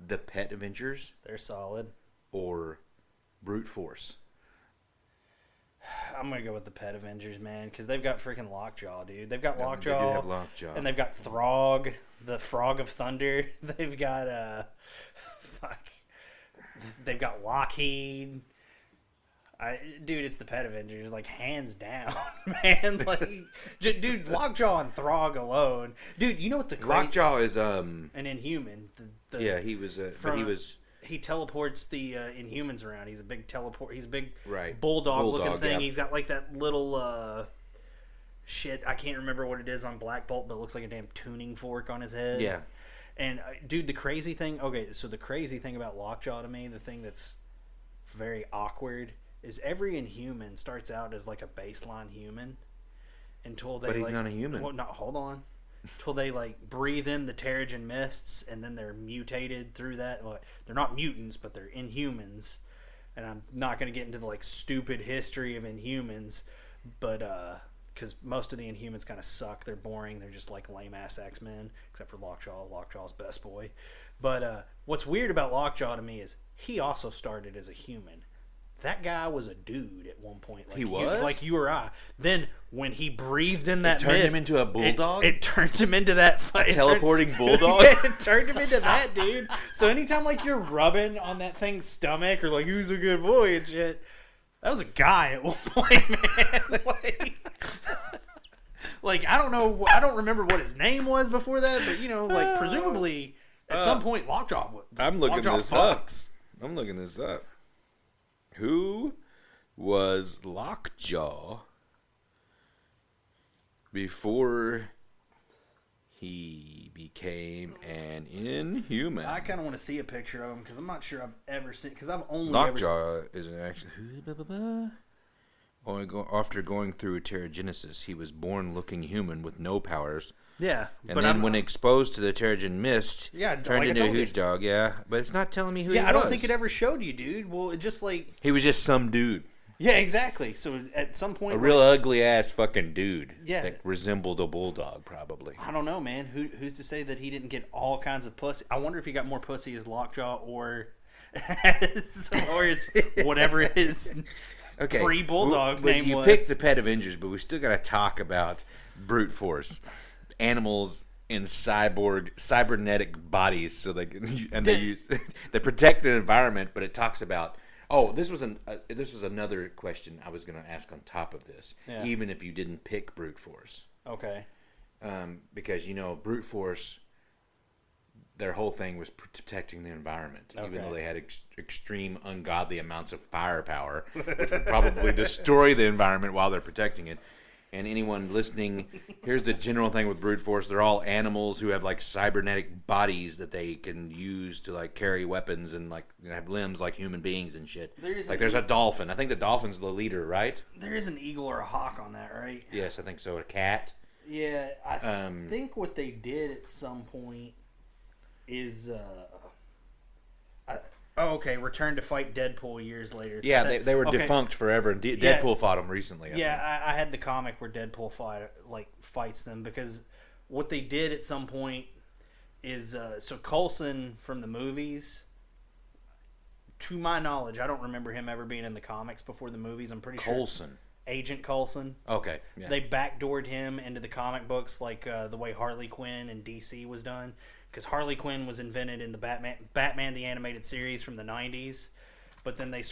B: The Pet Avengers?
A: They're solid.
B: Or Brute Force?
A: I'm gonna go with the Pet Avengers, man, because they've got freaking Lockjaw, dude. They've got Lockjaw.
B: They do have Lockjaw.
A: And they've got Throg, the Frog of Thunder. They've got They've got Lockheed. Dude, it's the Pet Avengers, like, hands down, man. Like, dude, Lockjaw and Throg alone, dude. You know what the
B: Lockjaw is
A: an Inhuman.
B: Yeah, he was. But he was.
A: He teleports the Inhumans around. He's a big teleport. He's a big
B: right.
A: bulldog looking thing. Yeah. He's got like that little shit. I can't remember what it is on Black Bolt, but it looks like a damn tuning fork on his head.
B: Yeah.
A: And dude, the crazy thing. Okay, so the crazy thing about Lockjaw to me, the thing that's very awkward, is every Inhuman starts out as like a baseline human until they.
B: But he's not a human.
A: Well, no, hold on. Until they like breathe in the Terrigen mists, and then they're mutated through that. Well, they're not mutants, but they're Inhumans. And I'm not going to get into the like stupid history of Inhumans, but because most of the Inhumans kind of suck. They're boring. They're just like lame ass X-Men, except for Lockjaw. Lockjaw's best boy. But what's weird about Lockjaw to me is he also started as a human.
C: that guy was a dude at one point. Like,
B: He was?
C: like you or I. Then when he breathed in that
B: turned
C: mist,
B: him into a bulldog?
C: It turned him into that
B: teleporting bulldog?
C: Yeah, it turned him into that, dude. So anytime like you're rubbing on that thing's stomach or like who's a good boy and shit, that was a guy at one point, man. Like I don't know, I don't remember what his name was before that, but you know, like presumably at some point Lockjaw.
B: I'm looking
C: Lockjaw
B: this
C: fucks.
B: up. I'm looking this up. Who was Lockjaw before he became an Inhuman?
C: I kind of want to see a picture of him because I'm not sure I've ever seen. Because I've only
B: Lockjaw is an actually. After going through Terrigenesis, he was born looking human with no powers.
C: Yeah,
B: And
C: but
B: then when exposed to the Terrigen mist,
C: Yeah,
B: turned
C: like I
B: into a
C: told you.
B: huge dog, yeah. But it's not telling me who he was.
C: I don't think it ever showed you, dude. Well, it just like
B: He was just some dude.
C: yeah, exactly. So at some point,
B: A real ugly-ass fucking dude.
C: Yeah.
B: That resembled a bulldog, probably.
C: I don't know, man. Who's to say that he didn't get all kinds of pussy? I wonder if he got more pussy as Lockjaw or as whatever his
B: Okay.
C: pre-bulldog
B: Well,
C: name
B: you
C: was.
B: picked the Pet Avengers, but we still got to talk about brute force. Animals in cybernetic bodies, so they can, and they use they protect the environment. But it talks about this was another question I was going to ask on top of this.
C: Yeah.
B: Even if you didn't pick brute force,
C: Okay.
B: because brute force, their whole thing was protecting the environment, even
C: Okay.
B: though they had extreme ungodly amounts of firepower, which would probably destroy the environment while they're protecting it. And anyone listening, here's the general thing with brute force: they're all animals who have like cybernetic bodies that they can use to like carry weapons and like have limbs like human beings and shit. There's a dolphin. I think the dolphin's the leader, right?
C: There is an eagle or a hawk on that, right?
B: Yes, I think so. A cat.
C: Yeah, I think what they did at some point is okay, Return to fight Deadpool years later.
B: Yeah, they were
C: okay.
B: defunct forever, and Deadpool fought them recently. I think.
C: I had the comic where Deadpool fights them because what they did at some point is so Coulson from the movies. To my knowledge, I don't remember him ever being in the comics before the movies. I'm pretty sure
B: Coulson.
C: Agent Coulson.
B: Okay. Yeah.
C: They backdoored him into the comic books like the way Harley Quinn and DC was done. Because Harley Quinn was invented in the Batman the Animated Series from the 90s. But then they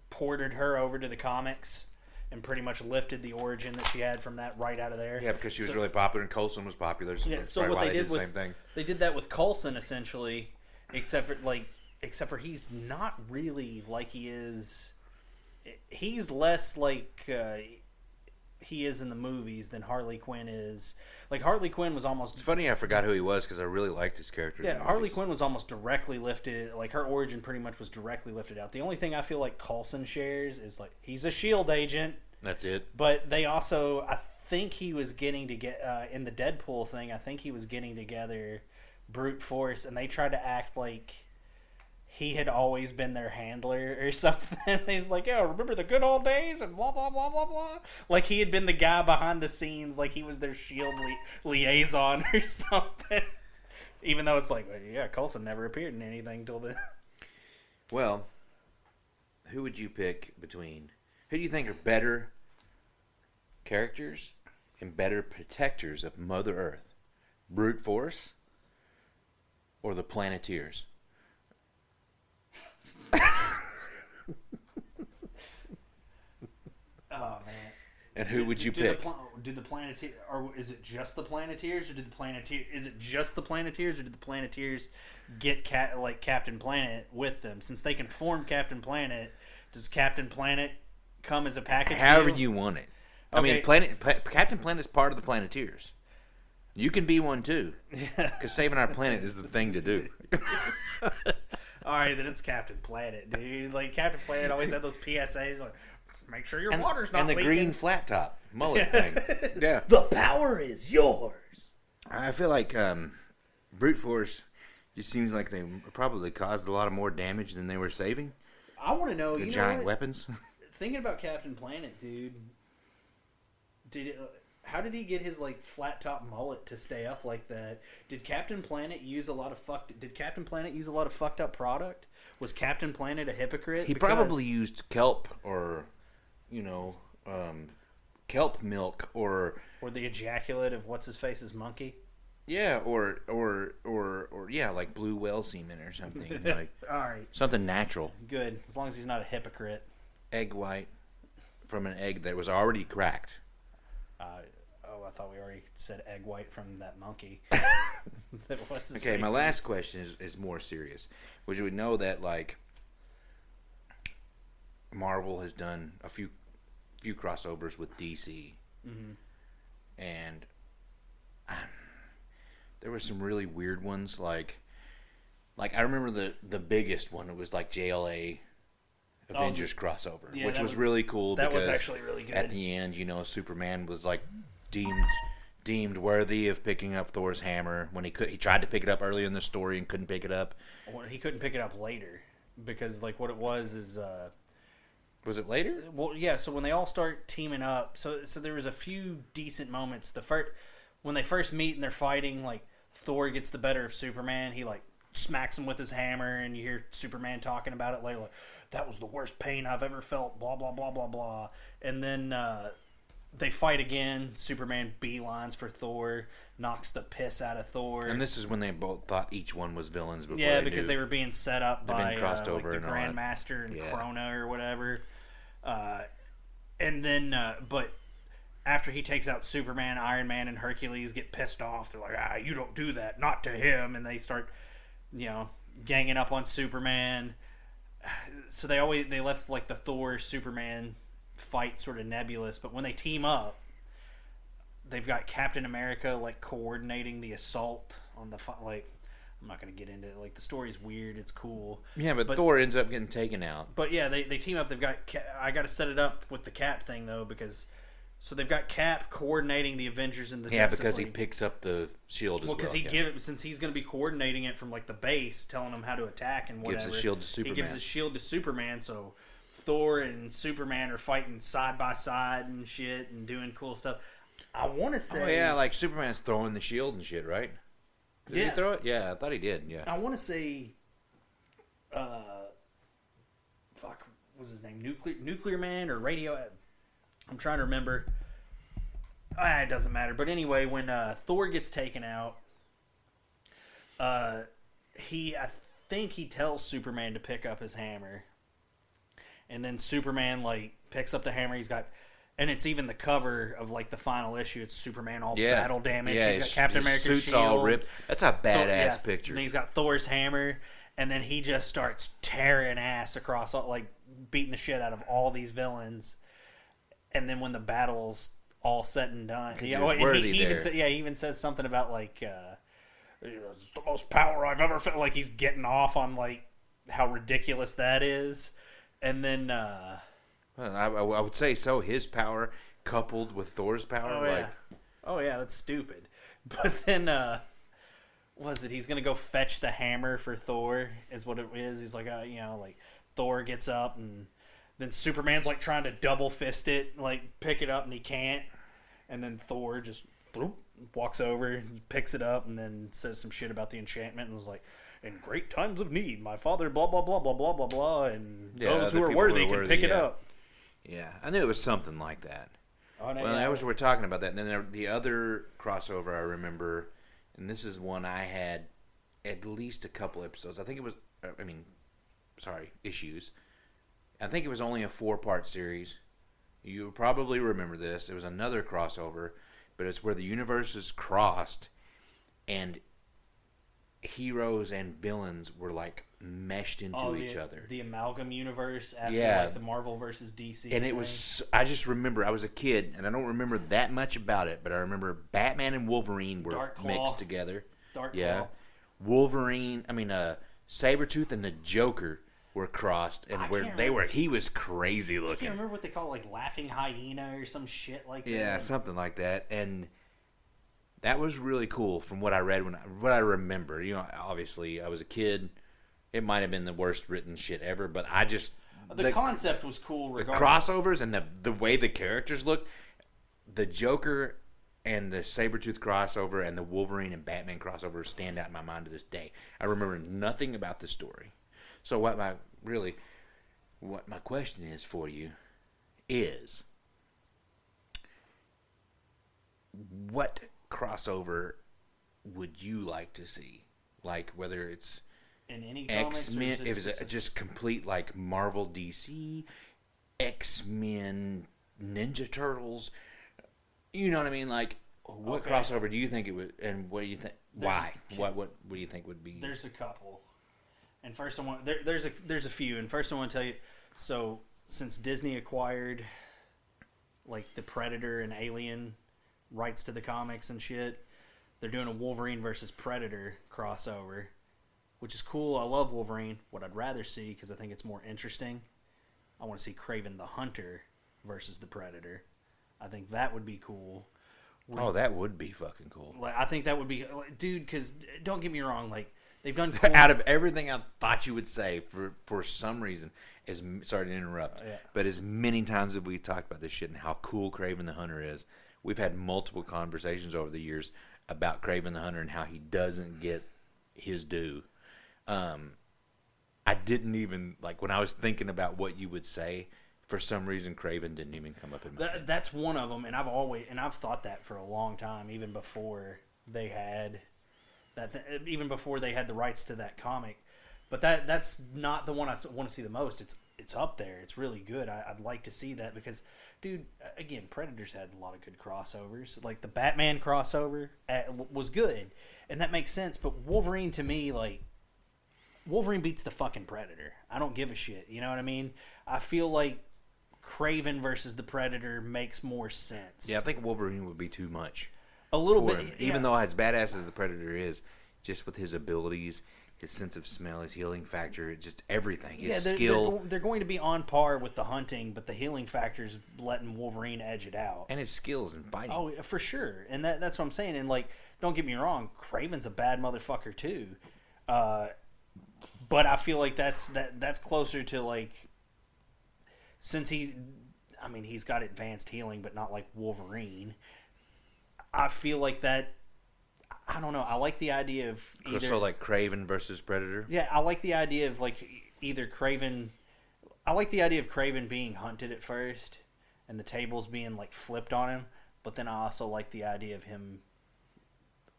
C: ported her over to the comics and pretty much lifted the origin that she had from that right out of there.
B: Yeah, because she was really popular and Coulson was popular. So that's
C: So
B: probably
C: what
B: why
C: they did
B: the same thing.
C: They did that with Coulson essentially, except for he's not really like he is. He's less like he is in the movies than Harley Quinn is. Like Harley Quinn was almost.
B: It's funny I forgot who he was because I really liked his character.
C: Yeah, Harley Quinn was almost directly lifted. Like her origin pretty much was directly lifted out. The only thing I feel like Coulson shares is like he's a SHIELD agent.
B: That's it.
C: But they also, I think he was getting to get in the Deadpool thing. I think he was getting together brute force, and they tried to act like he had always been their handler or something. He's like, "Yeah, remember the good old days?" and blah blah blah blah blah. Like he had been the guy behind the scenes, like he was their SHIELD liaison or something. Even though it's like, well, yeah, Coulson never appeared in anything till then.
B: Well, who would you pick between? Who do you think are better characters and better protectors of Mother Earth? Brute Force or the Planeteers?
C: Oh man!
B: And who would you pick?
C: Do the Planeteers, or is it just the Planeteers, or did the Planeteers? Is it just the Planeteers, or did the Planeteers get Captain Planet with them? Since they can form Captain Planet, does Captain Planet come as a package?
B: However
C: deal?
B: you want it.
C: Okay.
B: I mean, Captain Planet is part of the Planeteers. You can be one too, because saving our planet is the thing to do.
C: All right, then it's Captain Planet, dude. Like Captain Planet always had those PSAs like, make sure your water's not
B: and the
C: leaking.
B: green flat top mullet thing. Yeah,
C: The power is yours.
B: I feel like brute force just seems like they probably caused a lot of more damage than they were saving.
C: I want to know,
B: The
C: you
B: giant
C: know what?
B: weapons.
C: Thinking about Captain Planet, dude. How did he get his like flat top mullet to stay up like that? Did Captain Planet use a lot of fucked up product? Was Captain Planet a hypocrite?
B: He probably used kelp or, kelp milk or
C: the ejaculate of what's his face's monkey.
B: Yeah, or yeah, like blue whale semen or something. Like
C: all right,
B: something natural.
C: Good, as long as he's not a hypocrite.
B: Egg white from an egg that was already cracked.
C: I thought we already said egg white from that monkey.
B: Okay, my last question is more serious. Which we know that like Marvel has done a few crossovers with DC, and there were some really weird ones. Like I remember the biggest one. It was like JLA Avengers crossover, which was really cool.
C: That was actually really good.
B: At the end, Superman was like deemed worthy of picking up Thor's hammer when he tried to pick it up earlier in the story and couldn't pick it up.
C: Well, he couldn't pick it up later because like what it was is
B: was it later?
C: Well, yeah. So when they all start teaming up, so there was a few decent moments. When they first meet and they're fighting, like Thor gets the better of Superman. He like smacks him with his hammer, and you hear Superman talking about it later, like that was the worst pain I've ever felt. Blah blah blah blah blah. And then they fight again. Superman beelines for Thor, knocks the piss out of Thor.
B: And this is when they both thought each one was villains before.
C: Yeah, because they were being set up by
B: crossed
C: like
B: over
C: the Grandmaster and Krona or whatever. And then, but after he takes out Superman, Iron Man and Hercules get pissed off. They're like, you don't do that, not to him. And they start, ganging up on Superman. So they left like the Thor Superman fight sort of nebulous, but when they team up, they've got Captain America like coordinating the assault on the like. I'm not going to get into it. Like the story's weird. It's cool.
B: Yeah, but Thor ends up getting taken out.
C: But yeah, they team up. They've got. I got to set it up with the Cap thing though, because so they've got Cap coordinating the Avengers and the Justice
B: because
C: League.
B: he picks up the shield as well.
C: Well, because since he's going to be coordinating it from like the base, telling them how to attack and whatever.
B: Gives the shield to Superman.
C: He gives his shield to Superman, so Thor and Superman are fighting side by side and shit and doing cool stuff. I want to say,
B: oh yeah, like Superman's throwing the shield and shit, right? Did he throw it? Yeah, I thought he did. Yeah.
C: I want to say, fuck, what was his name? Nuclear Man or Radio? I'm trying to remember. It doesn't matter. But anyway, when Thor gets taken out, I think he tells Superman to pick up his hammer, and then Superman like picks up the hammer. He's got. And it's even the cover of like the final issue. It's Superman all battle damage.
B: Yeah,
C: he's got Captain America's
B: suit's
C: shield.
B: all ripped. That's a badass picture.
C: And he's got Thor's hammer, and then he just starts tearing ass across, all, like beating the shit out of all these villains. And then when the battle's all said and done, he even says something about like it's the most power I've ever felt. Like he's getting off on like how ridiculous that is, and then.
B: Well, I would say so. His power coupled with Thor's power,
C: that's stupid. But then, was it? He's gonna go fetch the hammer for Thor. Is what it is. He's like, like Thor gets up, and then Superman's like trying to double fist it, like pick it up, and he can't. And then Thor just walks over, picks it up, and then says some shit about the enchantment, and was like, "In great times of need, my father, blah blah blah blah blah blah blah, and those who are worthy can pick it up."
B: Yeah, I knew it was something like that.
C: Oh, no,
B: well, we're talking about that. And then the other crossover I remember, and this is one I had at least a couple episodes. I think it was, issues. I think it was only a 4-part series. You probably remember this. It was another crossover, but it's where the universes crossed, and heroes and villains were like meshed into each other.
C: The amalgam universe after like the Marvel versus DC.
B: And it was, I just remember, I was a kid, and I don't remember that much about it, but I remember Batman and Wolverine were mixed together.
C: Claw.
B: Wolverine, Sabretooth and the Joker were crossed, and he was crazy looking.
C: I can't remember what they call like Laughing Hyena or some shit like that.
B: Yeah, something like that. And that was really cool from what I read, what I remember. Obviously, I was a kid. It might have been the worst written shit ever, but I just...
C: The concept was cool regardless.
B: The crossovers and the way the characters looked. The Joker and the Sabretooth crossover and the Wolverine and Batman crossover stand out in my mind to this day. I remember nothing about the story. So what my question is for you is, what crossover would you like to see? Like, whether it's
C: in any comics,
B: X-Men, it was just complete like Marvel, DC, X-Men, Ninja Turtles. You know what I mean? Like, what crossover do you think it would, and what do you think? Why? What do you think would be?
C: There's a couple, and first I want there's a few, and first I want to tell you. So since Disney acquired like the Predator and Alien rights to the comics and shit, they're doing a Wolverine versus Predator crossover, which is cool. I love Wolverine. What I'd rather see, because I think it's more interesting, I want to see Kraven the Hunter versus the Predator. I think that would be cool.
B: That would be fucking cool.
C: Like, I think that would be, dude. Because don't get me wrong, like they've done cool.
B: Out of everything I thought you would say, for some reason, sorry to interrupt, but as many times as we talked about this shit and how cool Kraven the Hunter is, we've had multiple conversations over the years about Kraven the Hunter and how he doesn't get his due. I didn't even, like, when I was thinking about what you would say, for some reason Kraven didn't even come up in my head.
C: That's one of them, and I've thought that for a long time, even before they had even before they had the rights to that comic. But that's not the one I want to see the most. It's up there. It's really good. I'd like to see that because, dude, again, Predator's had a lot of good crossovers. Like the Batman crossover was good, and that makes sense. But Wolverine, to me, like, Wolverine beats the fucking Predator. I don't give a shit. You know what I mean? I feel like Kraven versus the Predator makes more sense.
B: Yeah, I think Wolverine would be too much.
C: A little bit.
B: Him. Even though as badass as the Predator is, just with his abilities, his sense of smell, his healing factor, just everything, his skill.
C: They're going to be on par with the hunting, but the healing factor's letting Wolverine edge it out.
B: And his skills in fighting.
C: Oh, for sure. And that's what I'm saying. And, like, don't get me wrong, Kraven's a bad motherfucker, too. But I feel like that's closer to, like, since he's got advanced healing, but not like Wolverine. I feel like that. I don't know. I like the idea of either.
B: So like Kraven versus Predator.
C: Yeah, I like the idea of like either Kraven. I like the idea of Kraven being hunted at first, and the tables being like flipped on him. But then I also like the idea of him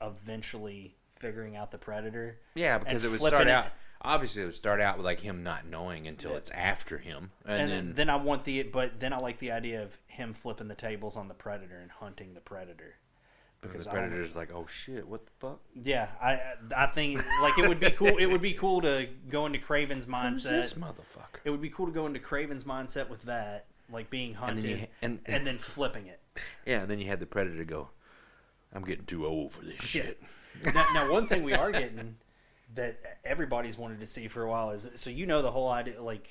C: eventually figuring out the Predator.
B: Yeah, because it would start out. Obviously, it would start out with like him not knowing until it's after him, and
C: then I want but then I like the idea of him flipping the tables on the Predator and hunting the Predator.
B: Because the Predator's like, oh shit, what the fuck?
C: Yeah, I think like it would be cool. It would be cool to go into Kraven's mindset.
B: Who's this motherfucker?
C: It would be cool to go into Kraven's mindset with that, like being hunted, and then flipping it.
B: Yeah, and then you had the Predator go, I'm getting too old for this shit.
C: Now, one thing we are getting that everybody's wanted to see for a while is, so you know the whole idea, like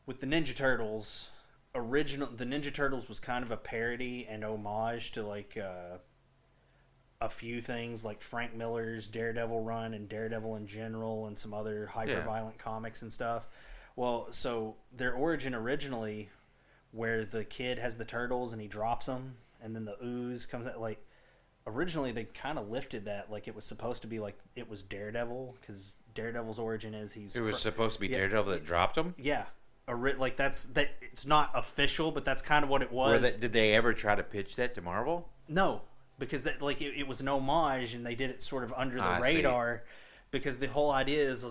C: with the Ninja Turtles. The Ninja Turtles was kind of a parody and homage to like a few things like Frank Miller's Daredevil run and Daredevil in general and some other hyper-violent comics and stuff. Well, so their origin originally, where the kid has the turtles and he drops them and then the ooze comes out, like originally they kind of lifted that like it was supposed to be like it was Daredevil, because Daredevil's origin is
B: it was supposed to be Daredevil that dropped him?
C: Yeah. Like that it's not official, but that's kind of what it was.
B: Did they ever try to pitch that to Marvel?
C: No, because it was an homage, and they did it sort of under the radar. Because the whole idea is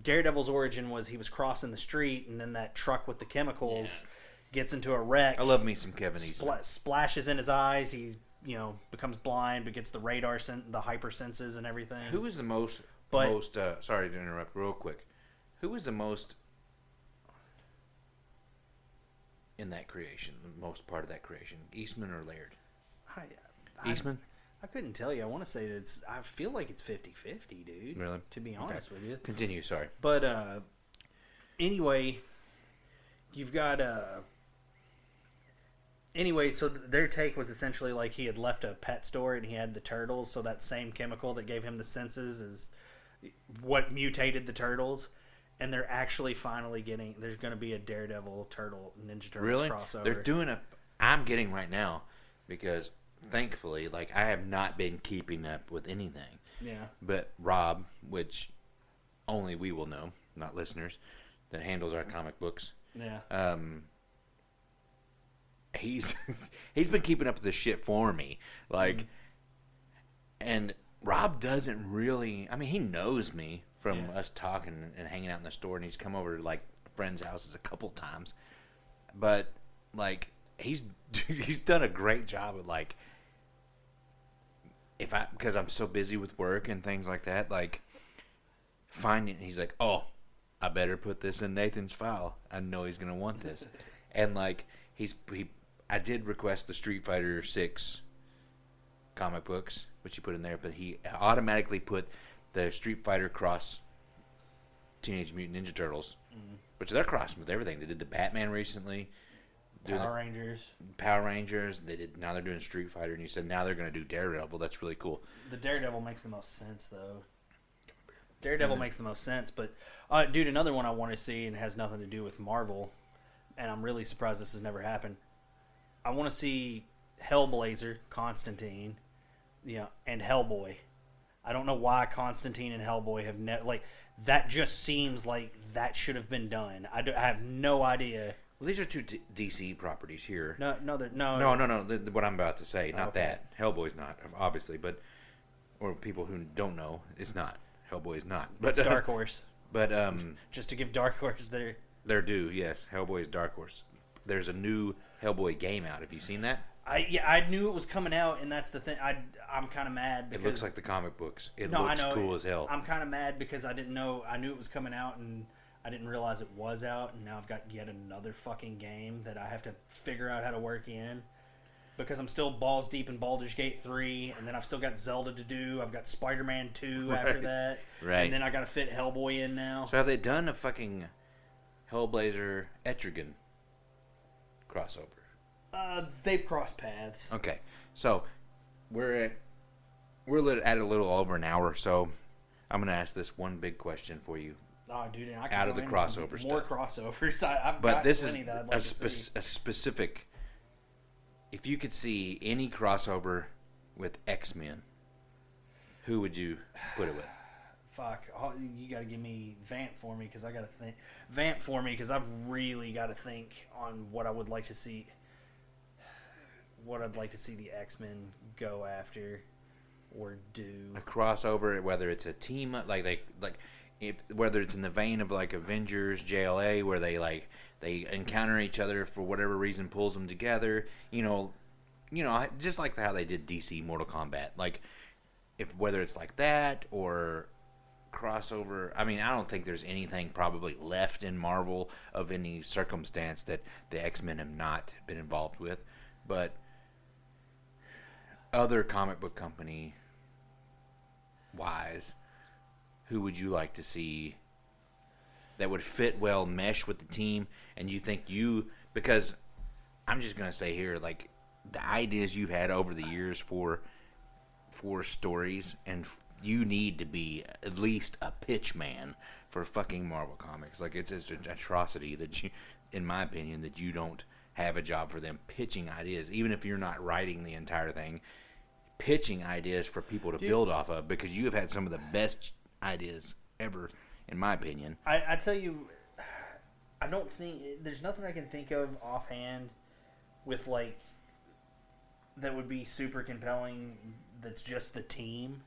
C: Daredevil's origin was he was crossing the street, and then that truck with the chemicals gets into a wreck.
B: I love me some Kevin Eastman.
C: Splashes in his eyes. He becomes blind, but gets the radar the hyper senses and everything.
B: Who was the most? Sorry to interrupt, real quick. Who was the most? In that creation, the most part of that creation, Eastman or Laird? Eastman?
C: I couldn't tell you. I want to say that I feel like it's 50-50, dude.
B: Really?
C: To be honest with you.
B: Continue, sorry.
C: But anyway, you've got anyway, so their take was essentially like he had left a pet store and he had the turtles, so that same chemical that gave him the senses is what mutated the turtles. And they're actually finally there's going to be a Daredevil Ninja Turtles crossover.
B: They're doing I'm getting right now, because thankfully, like, I have not been keeping up with anything.
C: Yeah.
B: But Rob, which only we will know, not listeners, that handles our comic books.
C: Yeah.
B: He's been keeping up with this shit for me. Like, and Rob doesn't really. I mean, he knows me from us talking and hanging out in the store, and he's come over to like friends' houses a couple times. But like, he's done a great job of like, because I'm so busy with work and things like that, like finding. He's like, oh, I better put this in Nathan's file. I know he's gonna want this, and like I did request the Street Fighter 6 comic books, which he put in there, but he automatically put the Street Fighter Cross Teenage Mutant Ninja Turtles, which they're crossing with everything. They did the Batman recently.
C: Power Rangers.
B: Power Rangers. Now they're doing Street Fighter, and you said now they're going to do Daredevil. That's really cool.
C: The Daredevil makes the most sense, though. Daredevil makes the most sense, but dude, another one I want to see and has nothing to do with Marvel, and I'm really surprised this has never happened. I want to see Hellblazer, Constantine, and Hellboy. I don't know why Constantine and Hellboy have that. Just seems like that should have been done. I have no idea.
B: Well, these are two DC properties here.
C: No.
B: What I'm about to say, not
C: okay.
B: that Hellboy's not, obviously, but or people who don't know, it's not. Hellboy is not. But
C: it's Dark Horse.
B: But
C: just to give Dark Horse
B: their due, yes. Hellboy is Dark Horse. There's a new Hellboy game out. Have you seen that?
C: I knew it was coming out, and that's the thing. I'm kind of mad because
B: it looks like the comic books. It looks cool as hell.
C: I'm kind of mad because I didn't know. I knew it was coming out, and I didn't realize it was out. And now I've got yet another fucking game that I have to figure out how to work in. Because I'm still balls deep in Baldur's Gate 3, and then I've still got Zelda to do. I've got Spider-Man 2 after that.
B: Right.
C: And then I got to fit Hellboy in now.
B: So have they done a fucking Hellblazer Etrigan crossover?
C: They've crossed paths.
B: Okay. So we're at a little over an hour, so I'm going to ask this one big question for you.
C: Oh, dude, and I can
B: out of the crossover
C: more
B: stuff.
C: crossovers. I've
B: but
C: got
B: this
C: plenty
B: is
C: that I'd like to see.
B: a specific. If you could see any crossover with X-Men, who would you put it with?
C: Fuck, you got to give me Vamp for me because I got to think. Vamp for me because I've really got to think on what I would like to see. What I'd like to see the X-Men go after or do.
B: A crossover, whether it's a team up, whether it's in the vein of like Avengers, JLA, where they encounter each other for whatever reason, pulls them together. Just like how they did DC Mortal Kombat. Like, whether it's like that or crossover. I mean, I don't think there's anything probably left in Marvel of any circumstance that the X-Men have not been involved with, but other comic book company wise, who would you like to see that would fit well, mesh with the team, and you think because I'm just going to say here, like, the ideas you've had over the years for stories, and you need to be at least a pitch man for fucking Marvel Comics. Like, it's an atrocity that you, in my opinion, that you don't have a job for them pitching ideas, even if you're not writing the entire thing, pitching ideas for people to build off of, because you have had some of the best ideas ever, in my opinion.
C: I tell you, I don't think there's nothing I can think of offhand with like that would be super compelling. That's just the team,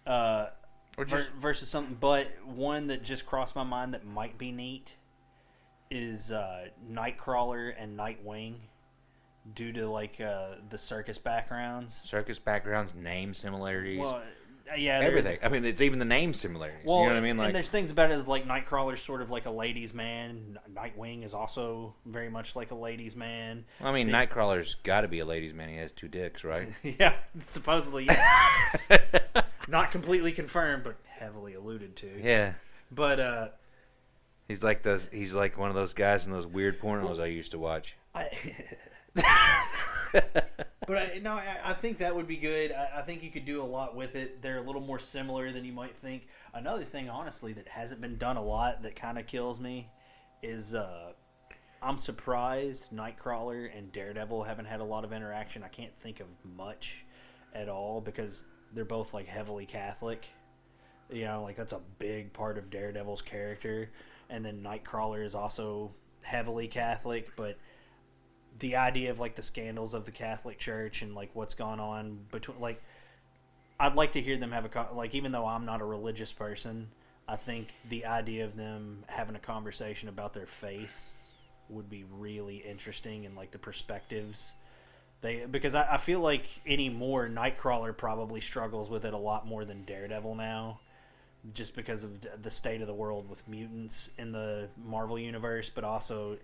C: versus something. But one that just crossed my mind that might be neat is Nightcrawler and Nightwing, due to like the circus backgrounds.
B: Name similarities.
C: Well, yeah,
B: everything. I mean, it's even the name similarities.
C: Well,
B: you know what I mean? Like,
C: and there's things about it as like Nightcrawler's sort of like a ladies' man. Nightwing is also very much like a ladies' man.
B: Well, I mean, Nightcrawler's got to be a ladies' man. He has 2 dicks, right?
C: Yeah, supposedly, yes. Not completely confirmed, but heavily alluded to.
B: Yeah.
C: But
B: he's like one of those guys in those weird pornos I used to watch.
C: But I think that would be good. I think you could do a lot with it. They're a little more similar than you might think. Another thing, honestly, that hasn't been done a lot that kind of kills me is
A: I'm surprised Nightcrawler and Daredevil haven't had a lot of interaction. I can't think of much at all because they're both like heavily Catholic. You know, like that's a big part of Daredevil's character. And then Nightcrawler is also heavily Catholic, but the idea of like the scandals of the Catholic Church and like what's gone on between, like, I'd like to hear them have like, even though I'm not a religious person, I think the idea of them having a conversation about their faith would be really interesting, and like the perspectives because I feel like anymore Nightcrawler probably struggles with it a lot more than Daredevil now, just because of the state of the world with mutants in the Marvel universe, but also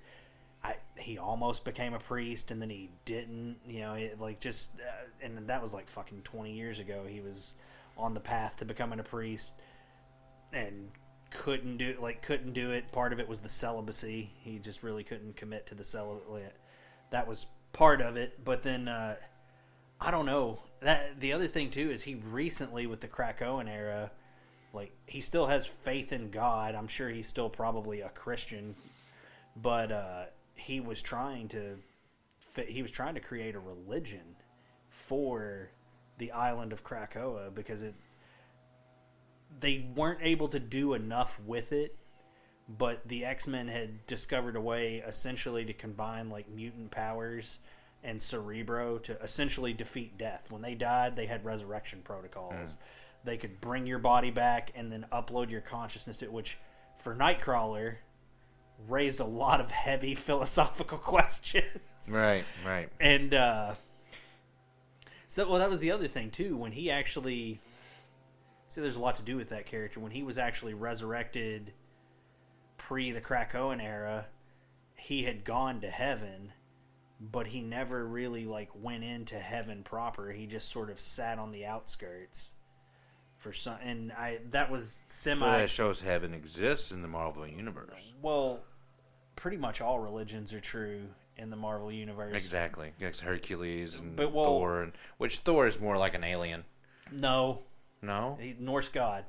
A: he almost became a priest and then he didn't, you know, and that was like fucking 20 years ago. He was on the path to becoming a priest and couldn't do it. Part of it was the celibacy. He just really couldn't commit to the celibacy. That was part of it. But then I don't know. That the other thing too is he recently, with the Krakoan era, like, he still has faith in God. I'm sure he's still probably a Christian, but he was trying to create a religion for the island of Krakoa because they weren't able to do enough with it, but the X-Men had discovered a way essentially to combine like mutant powers and Cerebro to essentially defeat death. When they died, they had resurrection protocols. They could bring your body back and then upload your consciousness to it, which for Nightcrawler raised a lot of heavy philosophical questions.
B: Right.
A: And so that was the other thing too. When he actually, see, there's a lot to do with that character. When he was actually resurrected pre the Krakoan era, he had gone to heaven, but he never really like went into heaven proper. He just sort of sat on the outskirts for some, and that was semi.
B: So that shows heaven exists in the Marvel universe.
A: Well, pretty much all religions are true in the Marvel universe.
B: Exactly. Yes, Hercules and
A: But,
B: Thor, which Thor is more like an alien.
A: No,
B: Norse
A: god.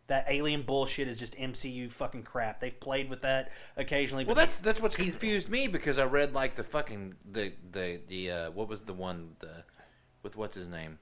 A: That alien bullshit is just MCU fucking crap. They've played with that occasionally.
B: Well, that's what's confused me, because I read like the fucking the what was the one with what's his name,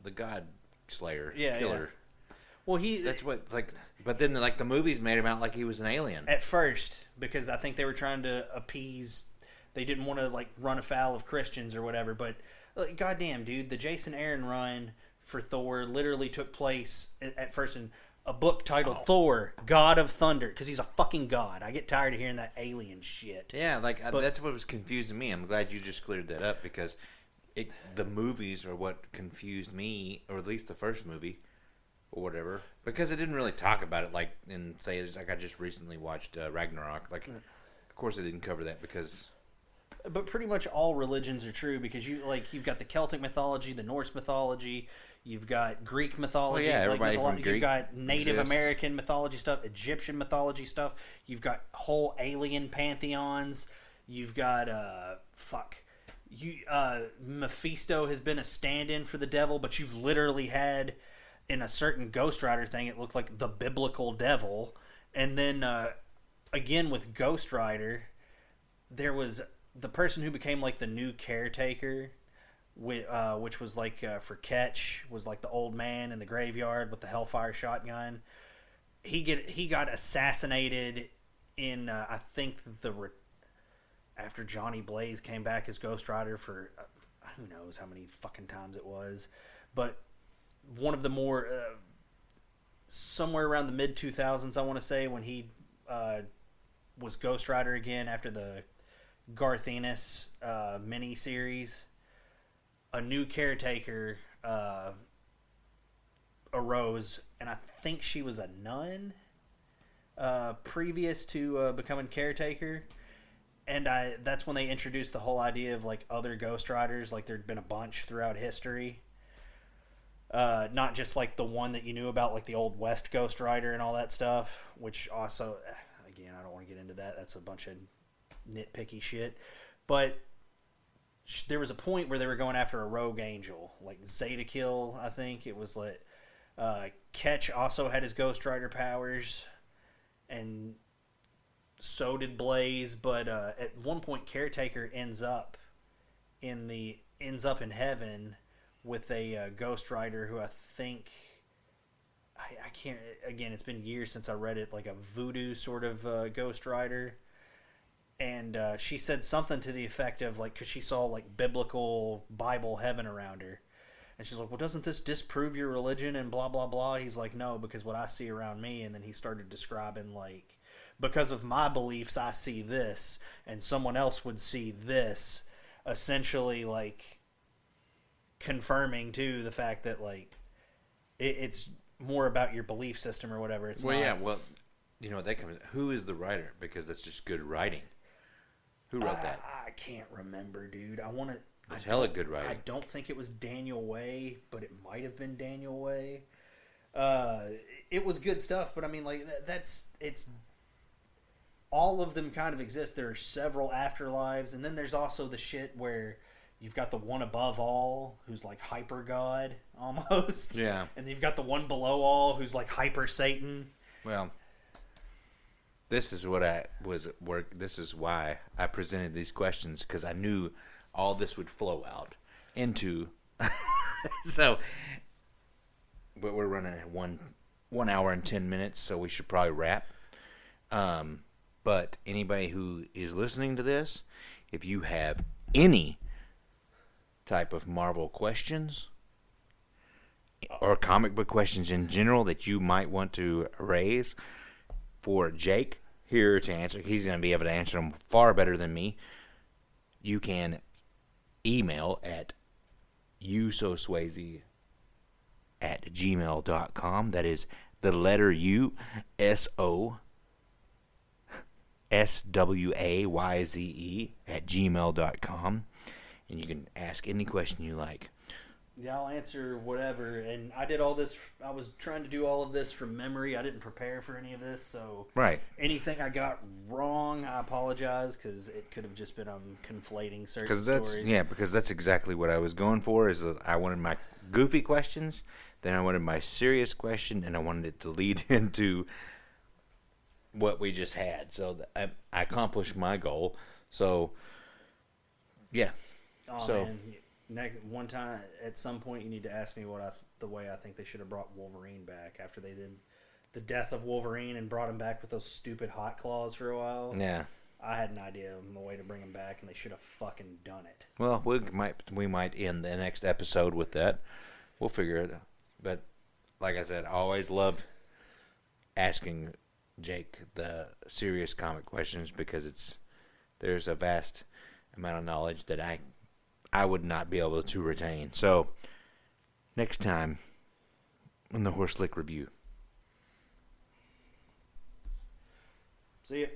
B: the God Slayer killer.
A: Yeah. Well,
B: that's what like, but then like the movies made him out like he was an alien
A: at first, because I think they were trying to appease. They didn't want to like run afoul of Christians or whatever. But like, goddamn, dude, the Jason Aaron run for Thor literally took place at first in a book titled Thor, God of Thunder, because he's a fucking god. I get tired of hearing that alien shit.
B: Yeah, that's what was confusing me. I'm glad you just cleared that up, because the movies are what confused me, or at least the first movie, or whatever, because it didn't really talk about it like in, say, like I just recently watched Ragnarok. Like, of course, it didn't cover that because.
A: But pretty much all religions are true, because you've got the Celtic mythology, the Norse mythology, you've got Greek mythology,
B: everybody from Greek
A: you've got Native
B: exists.
A: American mythology stuff, Egyptian mythology stuff, you've got whole alien pantheons, you've got Mephisto has been a stand-in for the devil, but you've literally had in a certain Ghost Rider thing, it looked like the biblical devil, and then again with Ghost Rider, there was the person who became like the new caretaker, which was like for Ketch, was like the old man in the graveyard with the Hellfire shotgun. He got assassinated in I think after Johnny Blaze came back as Ghost Rider for who knows how many fucking times it was, but one of the more somewhere around the mid 2000s, I want to say, when he was Ghost Rider again after the Garth Ennis mini-series, a new caretaker arose, and I think she was a nun previous to becoming caretaker, and that's when they introduced the whole idea of like other Ghost Riders, like there'd been a bunch throughout history, not just like the one that you knew about, like the Old West Ghost Rider and all that stuff, which also, again, I don't want to get into that, that's a bunch of nitpicky shit, but there was a point where they were going after a rogue angel, like Zeta Kill, I think it was. Like Ketch also had his Ghost Rider powers, and so did Blaze, but at one point, Caretaker ends up in heaven with a Ghost Rider who I think I can't. Again, it's been years since I read it. Like a voodoo sort of Ghost Rider. And she said something to the effect of, like, because she saw, like, biblical Bible heaven around her. And she's like, well, doesn't this disprove your religion and blah, blah, blah? He's like, no, because what I see around me. And then he started describing, like, because of my beliefs, I see this. And someone else would see this. Essentially, like, confirming, too, the fact that, like, it's more about your belief system or whatever. It's
B: well,
A: not...
B: yeah, well, you know, that comes... Who is the writer? Because that's just good writing. Who wrote that?
A: I can't remember, dude. I want to...
B: It's hella good writing.
A: I don't think it was Daniel Way, but it might have been Daniel Way. It was good stuff, but I mean, like, it's... All of them kind of exist. There are several afterlives, and then there's also the shit where you've got the one above all, who's like hyper god, almost.
B: Yeah.
A: And you've got the one below all, who's like hyper Satan.
B: Well... This is This is why I presented these questions, because I knew all this would flow out into. So, but we're running at 1 hour and 10 minutes, so we should probably wrap. But anybody who is listening to this, if you have any type of Marvel questions or comic book questions in general that you might want to raise for Jake here to answer, he's going to be able to answer them far better than me. You can email at usoswazy@gmail.com. That is the letter U, SOSWAYZE @gmail.com. And you can ask any question you like.
A: Yeah, I'll answer whatever. And I did all this. I was trying to do all of this from memory. I didn't prepare for any of this, so
B: right.
A: Anything I got wrong, I apologize, because it could have just been conflating certain stories.
B: Yeah, because that's exactly what I was going for. Is that I wanted my goofy questions, then I wanted my serious question, and I wanted it to lead into what we just had. So I accomplished my goal. So yeah.
A: Oh,
B: so.
A: Man. One time, at some point, you need to ask me the way I think they should have brought Wolverine back after they did the death of Wolverine and brought him back with those stupid hot claws for a while.
B: Yeah,
A: I had an idea of a way to bring him back, and they should have fucking done it.
B: Well, we might end the next episode with that. We'll figure it out. But like I said, I always love asking Jake the serious comic questions because there's a vast amount of knowledge that I would not be able to retain. So, next time on the Horse Lick Review.
A: See ya.